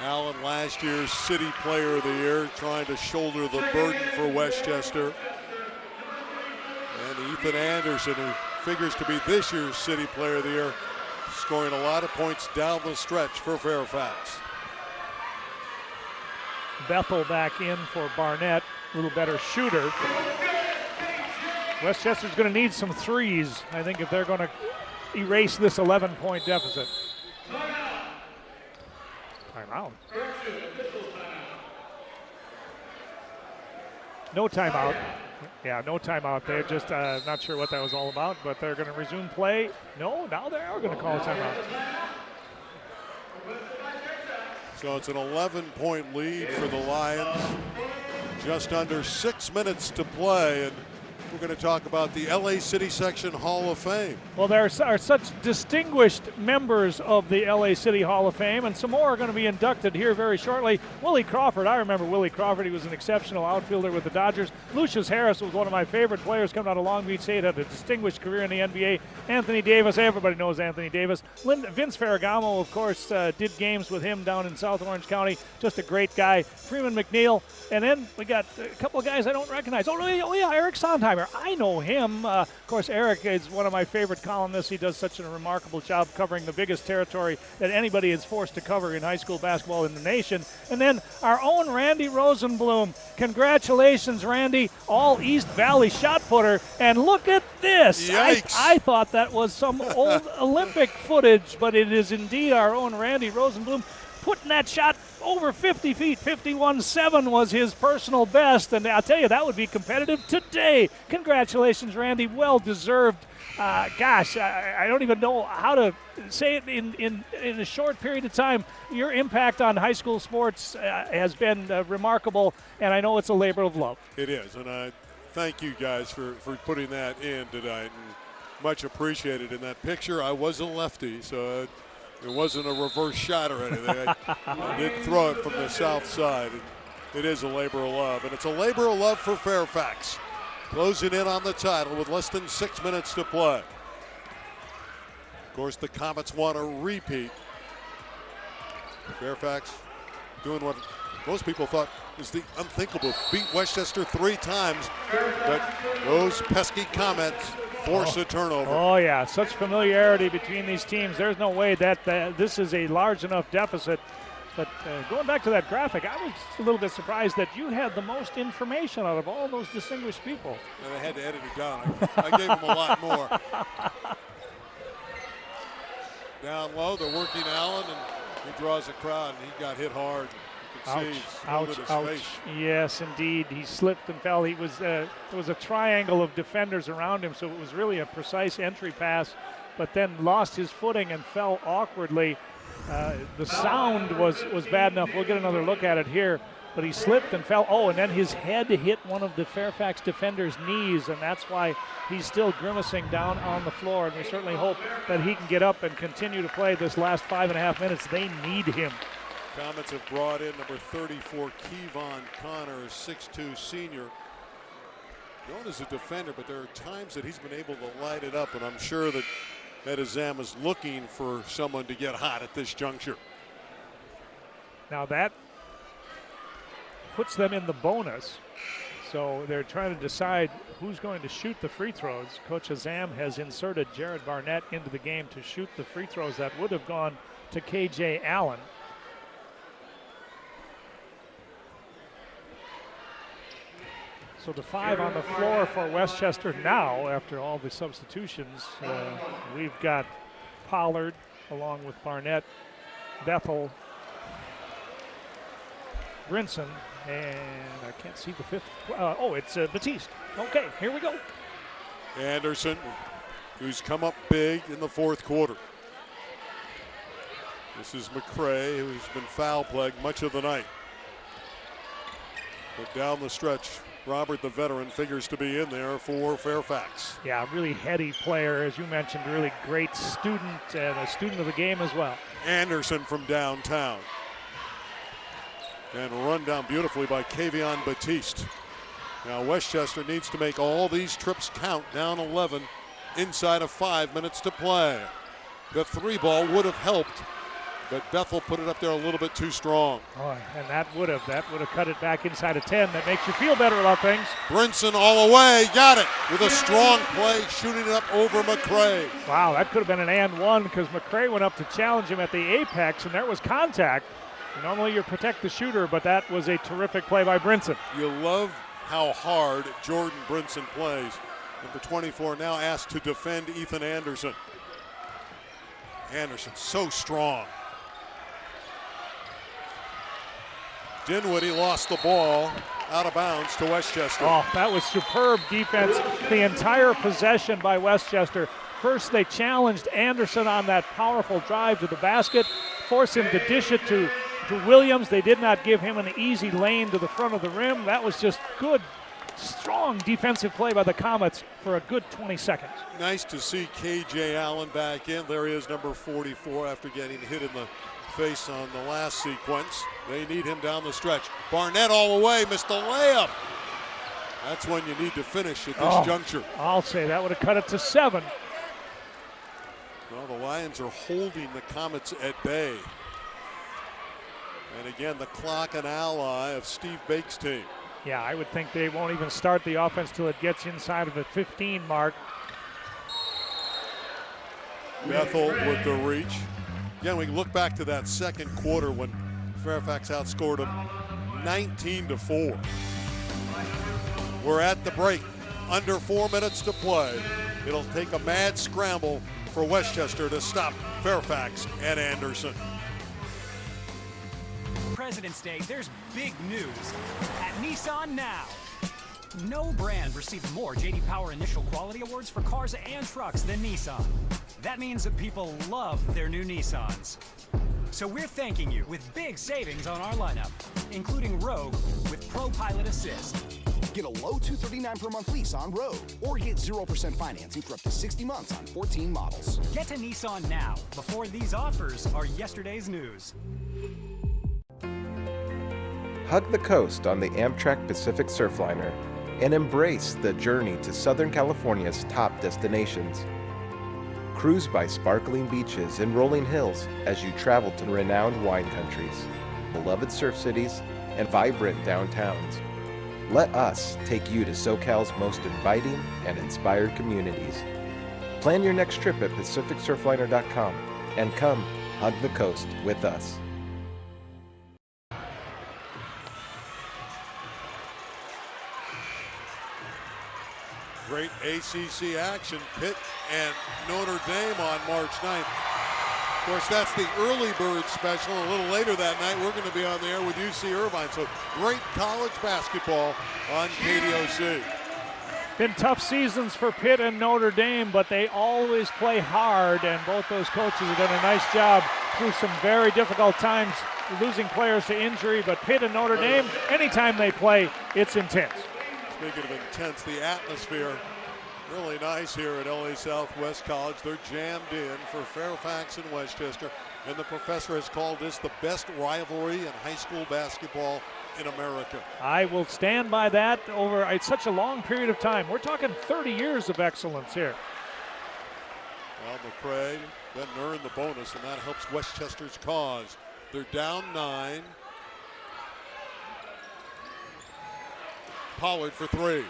Allen, last year's City Player of the Year, trying to shoulder the burden for Westchester. And Ethan Anderson, who figures to be this year's City Player of the Year, scoring a lot of points down the stretch for Fairfax. Bethel back in for Barnett, a little better shooter. Westchester's going to need some threes, I think, if they're going to erase this 11-point deficit. Timeout. No timeout. Yeah, no timeout. They're just not sure what that was all about, but they're going to resume play. No, now they are going to call a timeout. So it's an 11-point lead for the Lions. Just under 6 minutes to play, and we're going to talk about the LA City Section Hall of Fame. Well, there are such distinguished members of the LA City Hall of Fame, and some more are going to be inducted here very shortly. Willie Crawford, I remember Willie Crawford. He was an exceptional outfielder with the Dodgers. Lucius Harris was one of my favorite players coming out of Long Beach State, had a distinguished career in the NBA. Anthony Davis, everybody knows Anthony Davis. Vince Ferragamo, of course, did games with him down in South Orange County. Just a great guy. Freeman McNeil. And then we got a couple of guys I don't recognize. Oh yeah, Eric Sondheimer. I know him. Of course, Eric is one of my favorite columnists. He does such a remarkable job covering the biggest territory that anybody is forced to cover in high school basketball in the nation. And then our own Randy Rosenblum. Congratulations, Randy, all East Valley shot putter. And look at this. Yikes. I thought that was some old Olympic footage, but it is indeed our own Randy Rosenblum putting that shot over 50 feet. 51.7 was his personal best, and I'll tell you, that would be competitive today. Congratulations, Randy. Well-deserved Gosh, I don't even know how to say it in a short period of time. Your impact on high school sports has been remarkable, and I know it's a labor of love. It is, and I thank you guys for putting that in tonight, and much appreciated. In that picture, I was a lefty, so it wasn't a reverse shot or anything. I did throw it from the south side, and it is a labor of love, and it's a labor of love for Fairfax. Closing in on the title with less than 6 minutes to play. Of course, the Comets want to repeat. Fairfax doing what most people thought was the unthinkable. Beat Westchester 3 times, but those pesky Comets force a turnover. Oh, yeah, such familiarity between these teams. There's no way that this is a large enough deficit. But going back to that graphic, I was a little bit surprised that you had the most information out of all those distinguished people. And I had to edit it down. I gave them a lot more. Down low, they're working Allen, and he draws a crowd, and he got hit hard. You can see he's holding his face. Yes, indeed. He slipped and fell. He was there was a triangle of defenders around him, so it was really a precise entry pass, but then lost his footing and fell awkwardly. The sound was bad enough. We'll get another look at it here. But he slipped and fell. Oh, and then his head hit one of the Fairfax defenders' knees, and that's why he's still grimacing down on the floor. And we certainly hope that he can get up and continue to play this last 5.5 minutes. They need him. Comets have brought in number 34, Kevon Connor, 6'2 senior. Known as a defender, but there are times that he's been able to light it up, and I'm sure that Medizam is looking for someone to get hot at this juncture. Now that puts them in the bonus. So they're trying to decide who's going to shoot the free throws. Coach Azam has inserted Jared Barnett into the game to shoot the free throws that would have gone to KJ Allen. So the 5 on the floor for Westchester now after all the substitutions. We've got Pollard along with Barnett, Bethel, Brinson, and I can't see the 5th. It's Batiste. Okay, here we go. Anderson, who's come up big in the 4th quarter. This is McCray, who's been foul plagued much of the night. But down the stretch, Robert, the veteran, figures to be in there for Fairfax. Yeah, really heady player, as you mentioned, really great student and a student of the game as well. Anderson from downtown. And run down beautifully by Kevon Batiste. Now Westchester needs to make all these trips count, down 11 inside of 5 minutes to play. The 3 ball would have helped, but Bethel put it up there a little bit too strong. Oh, and that would have cut it back inside of 10. That makes you feel better about things. Brinson all the way, got it with a strong play, shooting it up over McCray. Wow, that could have been an and one because McCray went up to challenge him at the apex, and there was contact. Normally you protect the shooter, but that was a terrific play by Brinson. You love how hard Jordan Brinson plays. Number 24 now asked to defend Ethan Anderson. Anderson so strong. Dinwiddie lost the ball out of bounds to Westchester. Oh, that was superb defense the entire possession by Westchester. First they challenged Anderson on that powerful drive to the basket, forced him to dish it to Williams. They did not give him an easy lane to the front of the rim. That was just good, strong defensive play by the Comets for a good 20 seconds. Nice to see KJ Allen back in. There he is, number 44, after getting hit in the face on the last sequence. They need him down the stretch. Barnett all the way, missed the layup. That's when you need to finish at this juncture. I'll say that would have cut it to 7. Well, the Lions are holding the Comets at bay. And again, the clock an ally of Steve Bake's team. Yeah, I would think they won't even start the offense till it gets inside of the 15 mark. Bethel with the reach. Again, we look back to that second quarter when Fairfax outscored them 19-4. We're at the break. Under 4 minutes to play. It'll take a mad scramble for Westchester to stop Fairfax and Anderson. President's Day, there's big news at Nissan now. No brand received more J.D. Power Initial Quality Awards for cars and trucks than Nissan. That means that people love their new Nissans. So we're thanking you with big savings on our lineup, including Rogue with Pro Pilot Assist. Get a low $239 per month lease on Rogue, or get 0% financing for up to 60 months on 14 models. Get to Nissan now, before these offers are yesterday's news. Hug the coast on the Amtrak Pacific Surfliner and embrace the journey to Southern California's top destinations. Cruise by sparkling beaches and rolling hills as you travel to renowned wine countries, beloved surf cities, and vibrant downtowns. Let us take you to SoCal's most inviting and inspired communities. Plan your next trip at PacificSurfliner.com and come hug the coast with us. Great ACC action, Pitt and Notre Dame on March 9th. Of course, that's the early bird special. A little later that night, we're going to be on the air with UC Irvine. So great college basketball on KDOC. Been tough seasons for Pitt and Notre Dame, but they always play hard, and both those coaches have done a nice job through some very difficult times, losing players to injury. But Pitt and Notre Dame, anytime they play, it's intense. Speaking of intense, the atmosphere really nice here at LA Southwest College. They're jammed in for Fairfax and Westchester, and the professor has called this the best rivalry in high school basketball in America. I will stand by that over such a long period of time. We're talking 30 years of excellence here. Well, McCray then earned the bonus, and that helps Westchester's cause. They're down 9. Pollard for 3.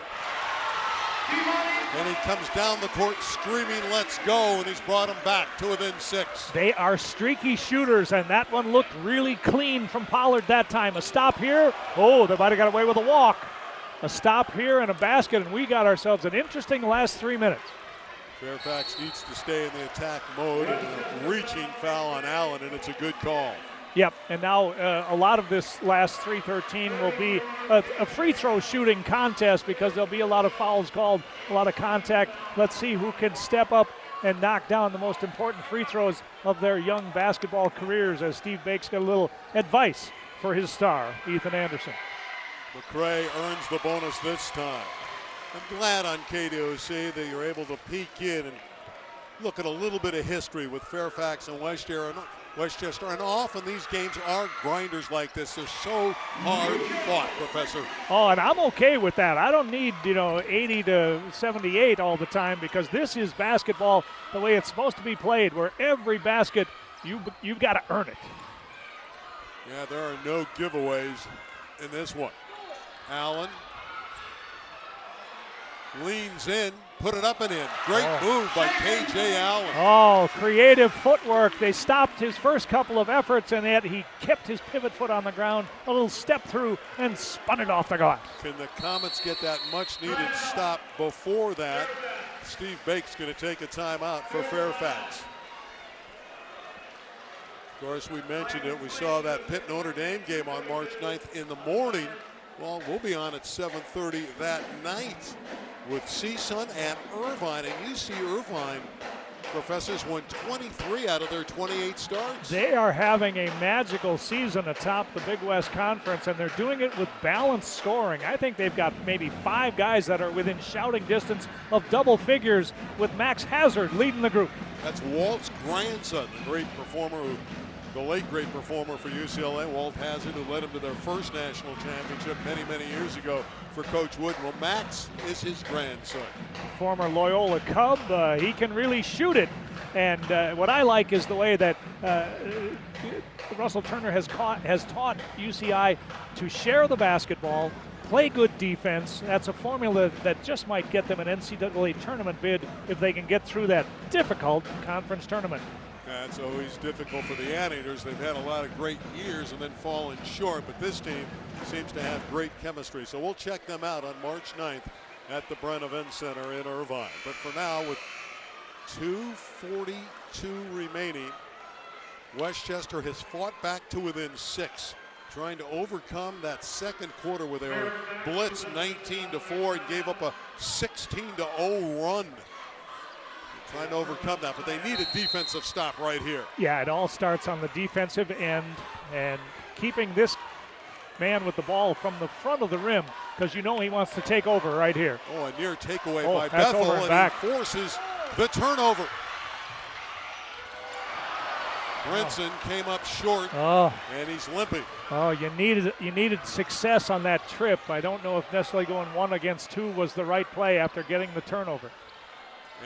And he comes down the court screaming, "Let's go," and he's brought him back to within 6. They are streaky shooters, and that one looked really clean from Pollard that time. A stop here. Oh, they might have got away with a walk. A stop here and a basket, and we got ourselves an interesting last 3 minutes. Fairfax needs to stay in the attack mode, and a reaching foul on Allen, and it's a good call. Yep, and now a lot of this last 3:13 will be a free throw shooting contest because there'll be a lot of fouls called, a lot of contact. Let's see who can step up and knock down the most important free throws of their young basketball careers, as Steve Bake's got a little advice for his star, Ethan Anderson. McCray earns the bonus this time. I'm glad on KDOC that you're able to peek in and look at a little bit of history with Fairfax and Westchester, and often these games are grinders like this. They're so hard fought, Professor. Oh, and I'm okay with that. I don't need 80 to 78 all the time, because this is basketball the way it's supposed to be played, where every basket you've got to earn it. Yeah, there are no giveaways in this one. Allen leans in, put it up and in. Great move by K.J. Allen. Oh, creative footwork. They stopped his first couple of efforts, and yet he kept his pivot foot on the ground, a little step through, and spun it off the glass. Can the Comets get that much-needed stop before that? Steve Bake's going to take a timeout for Fairfax. Of course, we mentioned it. We saw that Pitt-Notre Dame game on March 9th in the morning. Well, we'll be on at 7:30 that night with CSUN and Irvine. And UC Irvine, professors, won 23 out of their 28 starts. They are having a magical season atop the Big West Conference, and they're doing it with balanced scoring. I think they've got maybe 5 guys that are within shouting distance of double figures, with Max Hazard leading the group. That's Walt's grandson, the great performer, the late great performer for UCLA, Walt Hazard, who led him to their first national championship many, many years ago for Coach Wooden. Well, Max is his grandson. Former Loyola Cub, he can really shoot it. And what I like is the way that Russell Turner has taught UCI to share the basketball, play good defense. That's a formula that just might get them an NCAA tournament bid if they can get through that difficult conference tournament. That's always difficult for the Anteaters. They've had a lot of great years and then fallen short, but this team seems to have great chemistry. So we'll check them out on March 9th at the Bren Event Center in Irvine. But for now, with 2:42 remaining, Westchester has fought back to within 6. trying to overcome that second quarter where they were blitzed 19-4 and gave up a 16-0 run. Trying to overcome that, but they need a defensive stop right here. Yeah, it all starts on the defensive end and keeping this man with the ball from the front of the rim, because you know he wants to take over right here. Oh, a near takeaway by that's Bethel, over and back. he forces the turnover. Brinson came up short, and he's limping. Oh, you needed success on that trip. I don't know if necessarily going 1 against 2 was the right play after getting the turnover.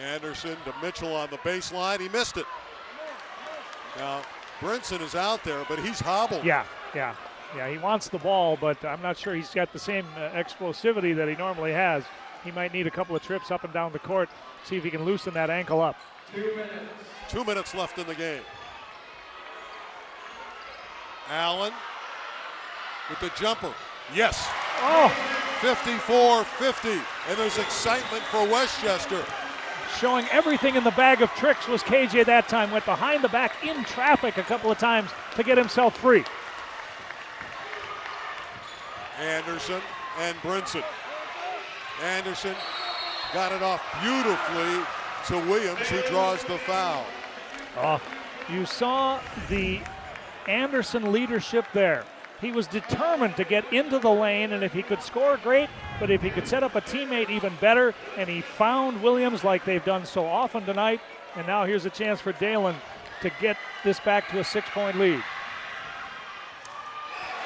Anderson to Mitchell on the baseline. He missed it. Now, Brinson is out there, but he's hobbled. Yeah, he wants the ball, but I'm not sure he's got the same explosivity that he normally has. He might need a couple of trips up and down the court, see if he can loosen that ankle up. 2 minutes left in the game. Allen with the jumper. Yes. Oh. 54-50. And there's excitement for Westchester. Showing everything in the bag of tricks was KJ that time. Went behind the back in traffic a couple of times to get himself free. Anderson and Brinson. Anderson got it off beautifully to Williams, who draws the foul. You saw the Anderson leadership there. He was determined to get into the lane, and if he could score, great, but if he could set up a teammate, even better, and he found Williams like they've done so often tonight, and now here's a chance for Dalen to get this back to a 6-point lead.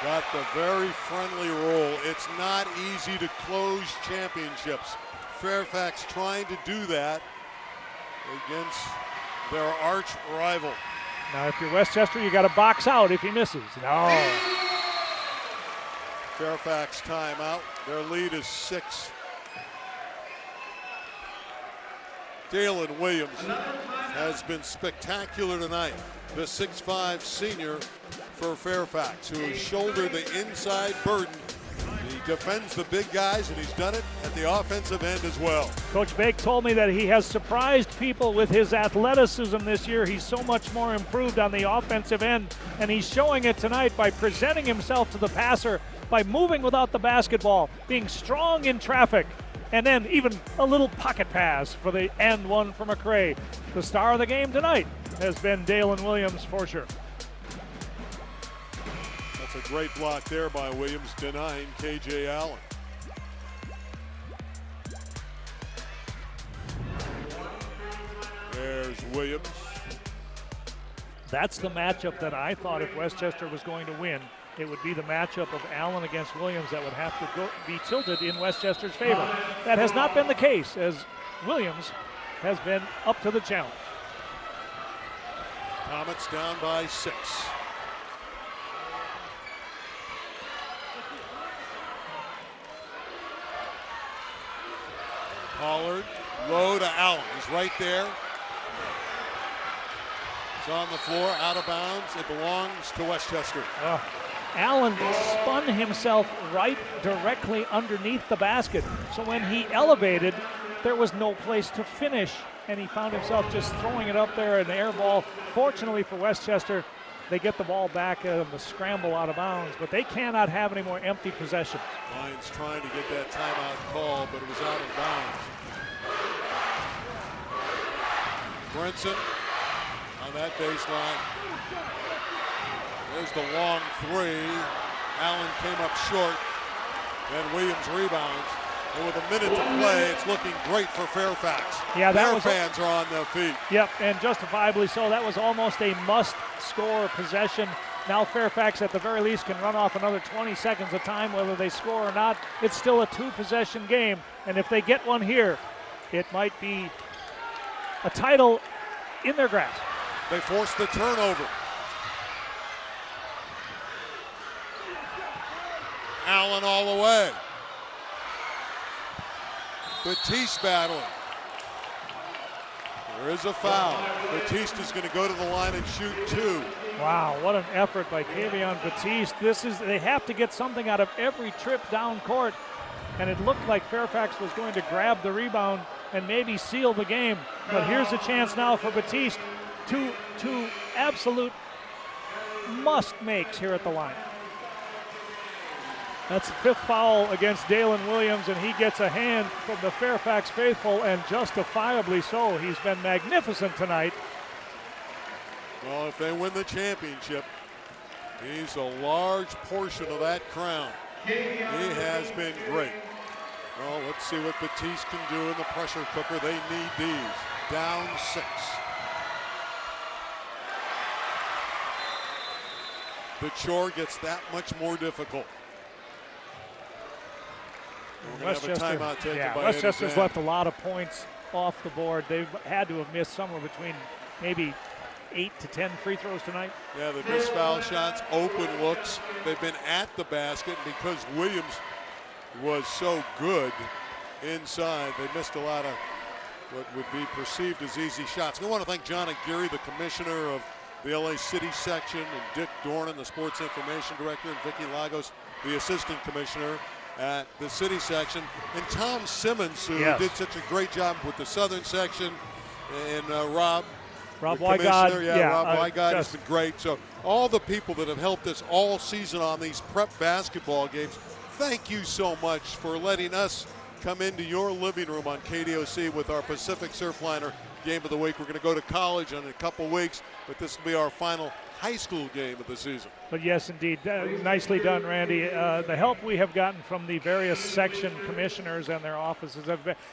Got the very friendly roll. It's not easy to close championships. Fairfax trying to do that against their arch rival. Now, if you're Westchester, you got to box out if he misses. No. Fairfax timeout. Their lead is 6. Dalen Williams has been spectacular tonight. The 6'5 senior for Fairfax, who has shouldered the inside burden. He defends the big guys, and he's done it at the offensive end as well. Coach Bake told me that he has surprised people with his athleticism this year. He's so much more improved on the offensive end, and he's showing it tonight by presenting himself to the passer, by moving without the basketball, being strong in traffic, and then even a little pocket pass for the and one for McRae. The star of the game tonight has been Dalen Williams for sure. That's a great block there by Williams, denying KJ Allen. There's Williams. That's the matchup that I thought if Westchester was going to win, it would be the matchup of Allen against Williams that would have to be tilted in Westchester's favor. That has not been the case, as Williams has been up to the challenge. Comets down by 6. Pollard, low to Allen. He's right there. It's on the floor, out of bounds. It belongs to Westchester. Allen spun himself right directly underneath the basket. So when he elevated, there was no place to finish, and he found himself just throwing it up there, an air ball. Fortunately for Westchester, they get the ball back on the scramble out of bounds, but they cannot have any more empty possessions. Lions trying to get that timeout call, but it was out of bounds. Brinson on that baseline. There's the long 3. Allen came up short. Then Williams rebounds. And with a minute to play, it's looking great for Fairfax. Yeah, their fans are on their feet. Yep, and justifiably so. That was almost a must-score possession. Now Fairfax, at the very least, can run off another 20 seconds of time, whether they score or not. It's still a 2-possession game, and if they get one here, it might be a title in their grasp. They force the turnover. Allen all the way. Batiste battling. There is a foul. Batiste is going to go to the line and shoot 2. Wow, what an effort by Kavion Batiste. They have to get something out of every trip down court, and it looked like Fairfax was going to grab the rebound and maybe seal the game. But here's a chance now for Batiste. Two absolute must-makes here at the line. That's the 5th foul against Dalen Williams, and he gets a hand from the Fairfax faithful, and justifiably so. He's been magnificent tonight. Well, if they win the championship, he's a large portion of that crown. He has been great. Well, let's see what Batiste can do in the pressure cooker. They need these. Down 6. The chore gets that much more difficult. We're going to have a timeout taken by Westchester's left a lot of points off the board. They've had to have missed somewhere between maybe 8 to 10 free throws tonight. Yeah, they missed foul shots, open looks. They've been at the basket, and because Williams was so good inside, they missed a lot of what would be perceived as easy shots. I want to thank John Aguirre, the commissioner of the LA City section, and Dick Dornan, the sports information director, and Vicki Lagos, the assistant commissioner at the city section, and Tom Simmons, who did such a great job with the southern section, and Rob Wygod. Rob Wygod has been great. So all the people that have helped us all season on these prep basketball games, thank you so much for letting us come into your living room on KDOC with our Pacific Surfliner game of the week. We're going to go to college in a couple weeks, but this will be our final high school game of the season. But yes, indeed, nicely done, Randy. The help we have gotten from the various section commissioners and their offices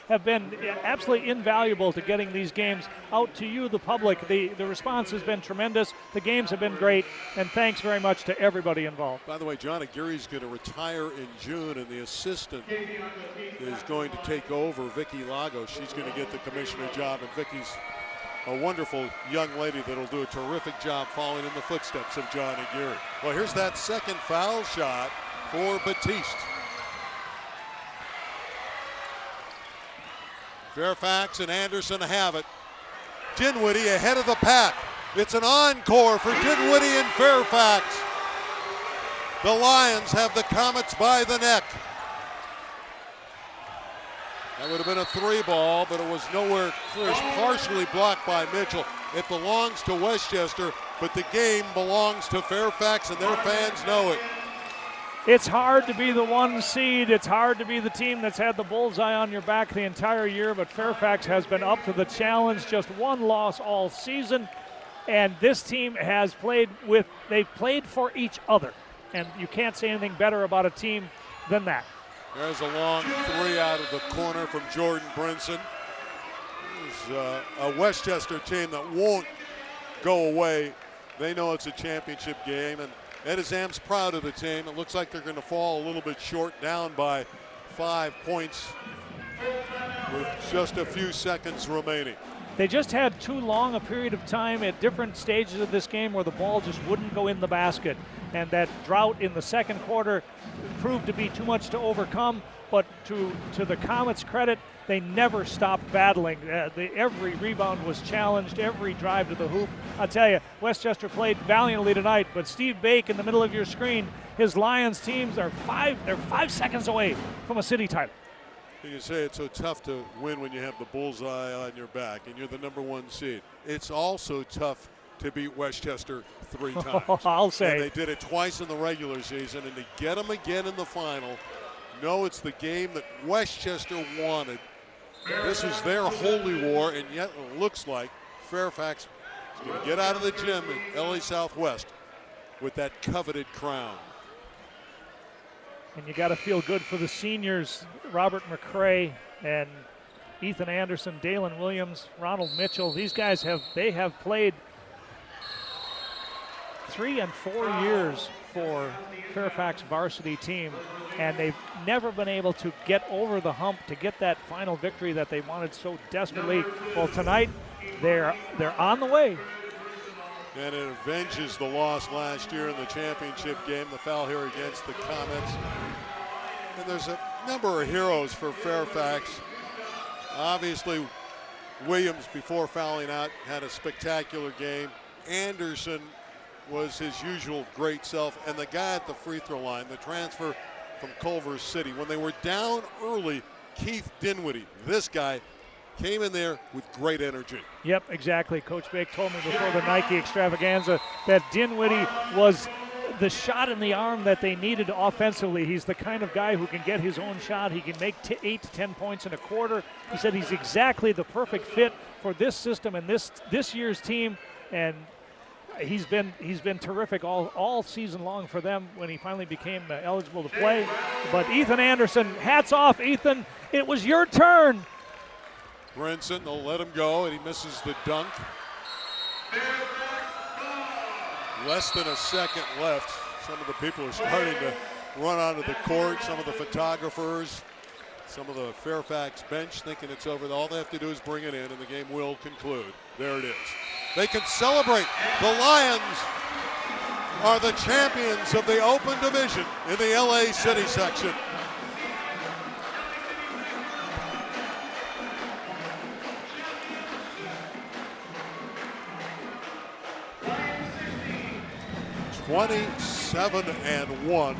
have been absolutely invaluable to getting these games out to you, the public. The response has been tremendous. The games have been great, and thanks very much to everybody involved. By the way, John Aguirre is going to retire in June, and the assistant is going to take over, Vicki Lagos. She's going to get the commissioner job, and Vicki's a wonderful young lady that'll do a terrific job following in the footsteps of John Aguirre. Well, here's that second foul shot for Batiste. Fairfax and Anderson have it. Dinwiddie ahead of the pack. It's an encore for Dinwiddie and Fairfax. The Lions have the Comets by the neck. That would have been a 3-ball, but it was nowhere clear. It's partially blocked by Mitchell. It belongs to Westchester, but the game belongs to Fairfax, and their fans know it. It's hard to be the 1 seed. It's hard to be the team that's had the bullseye on your back the entire year, but Fairfax has been up to the challenge. Just 1 loss all season, and this team has they've played for each other, and you can't say anything better about a team than that. There's a long 3 out of the corner from Jordan Brinson. There's a Westchester team that won't go away. They know it's a championship game, and Ed Azam's proud of the team. It looks like they're going to fall a little bit short, down by 5 points with just a few seconds remaining. They just had too long a period of time at different stages of this game where the ball just wouldn't go in the basket. And that drought in the second quarter proved to be too much to overcome. But to the Comets' credit, they never stopped battling. Every rebound was challenged, every drive to the hoop. I'll tell you, Westchester played valiantly tonight, but Steve Bake in the middle of your screen, his Lions teams they're 5 seconds away from a city title. You can say it's so tough to win when you have the bullseye on your back and you're the number 1 seed. It's also tough to beat Westchester 3 times. I'll say. And they did it twice in the regular season, and to get them again in the final, no, it's the game that Westchester wanted. This was their holy war, and yet it looks like Fairfax is going to get out of the gym in LA Southwest with that coveted crown. And you got to feel good for the seniors, Robert McCray and Ethan Anderson, Dalen Williams, Ronald Mitchell. These guys have played 3 and 4 years for Fairfax varsity team, and they've never been able to get over the hump to get that final victory that they wanted so desperately. Well, tonight they're on the way. And it avenges the loss last year in the championship game, the foul here against the Comets. And there's a number of heroes for Fairfax. Obviously, Williams, before fouling out, had a spectacular game. Anderson was his usual great self. And the guy at the free throw line, the transfer from Culver City, when they were down early, Keith Dinwiddie, this guy, came in there with great energy. Yep, exactly. Coach Bake told me before the Nike extravaganza that Dinwiddie was the shot in the arm that they needed offensively. He's the kind of guy who can get his own shot. He can make 8 to 10 points in a quarter. He said he's exactly the perfect fit for this system and this year's team, and he's been terrific all season long for them when he finally became eligible to play. But Ethan Anderson, hats off, Ethan. It was your turn. Brinson will let him go, and he misses the dunk. Less than a second left. Some of the people are starting to run onto the court. Some of the photographers, some of the Fairfax bench thinking it's over. All they have to do is bring it in, and the game will conclude. There it is. They can celebrate. The Lions are the champions of the Open Division in the LA City section. (27-1),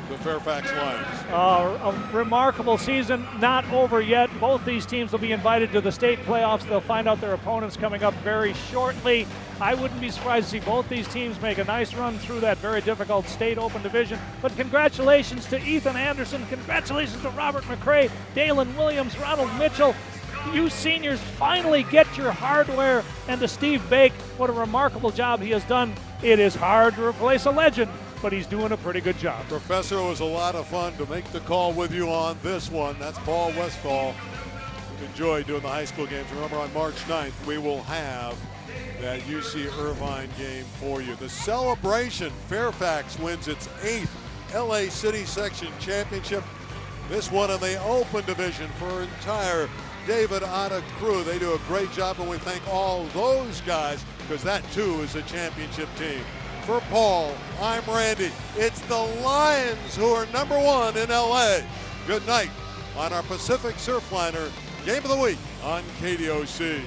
the Fairfax Lions. A remarkable season, not over yet. Both these teams will be invited to the state playoffs. They'll find out their opponents coming up very shortly. I wouldn't be surprised to see both these teams make a nice run through that very difficult state open division. But congratulations to Ethan Anderson. Congratulations to Robert McCray, Dalen Williams, Ronald Mitchell. You seniors finally get your hardware. And to Steve Bake, what a remarkable job he has done. It is hard to replace a legend, but he's doing a pretty good job. Professor, it was a lot of fun to make the call with you on this one. That's Paul Westphal. We've enjoyed doing the high school games. Remember, on March 9th, we will have that UC Irvine game for you. The celebration, Fairfax wins its 8th LA City Section Championship. This one in the Open Division for entire David Otta crew. They do a great job, and we thank all those guys because that too is a championship team. For Paul, I'm Randy. It's the Lions who are #1 in LA. Good night on our Pacific Surfliner Game of the Week on KDOC.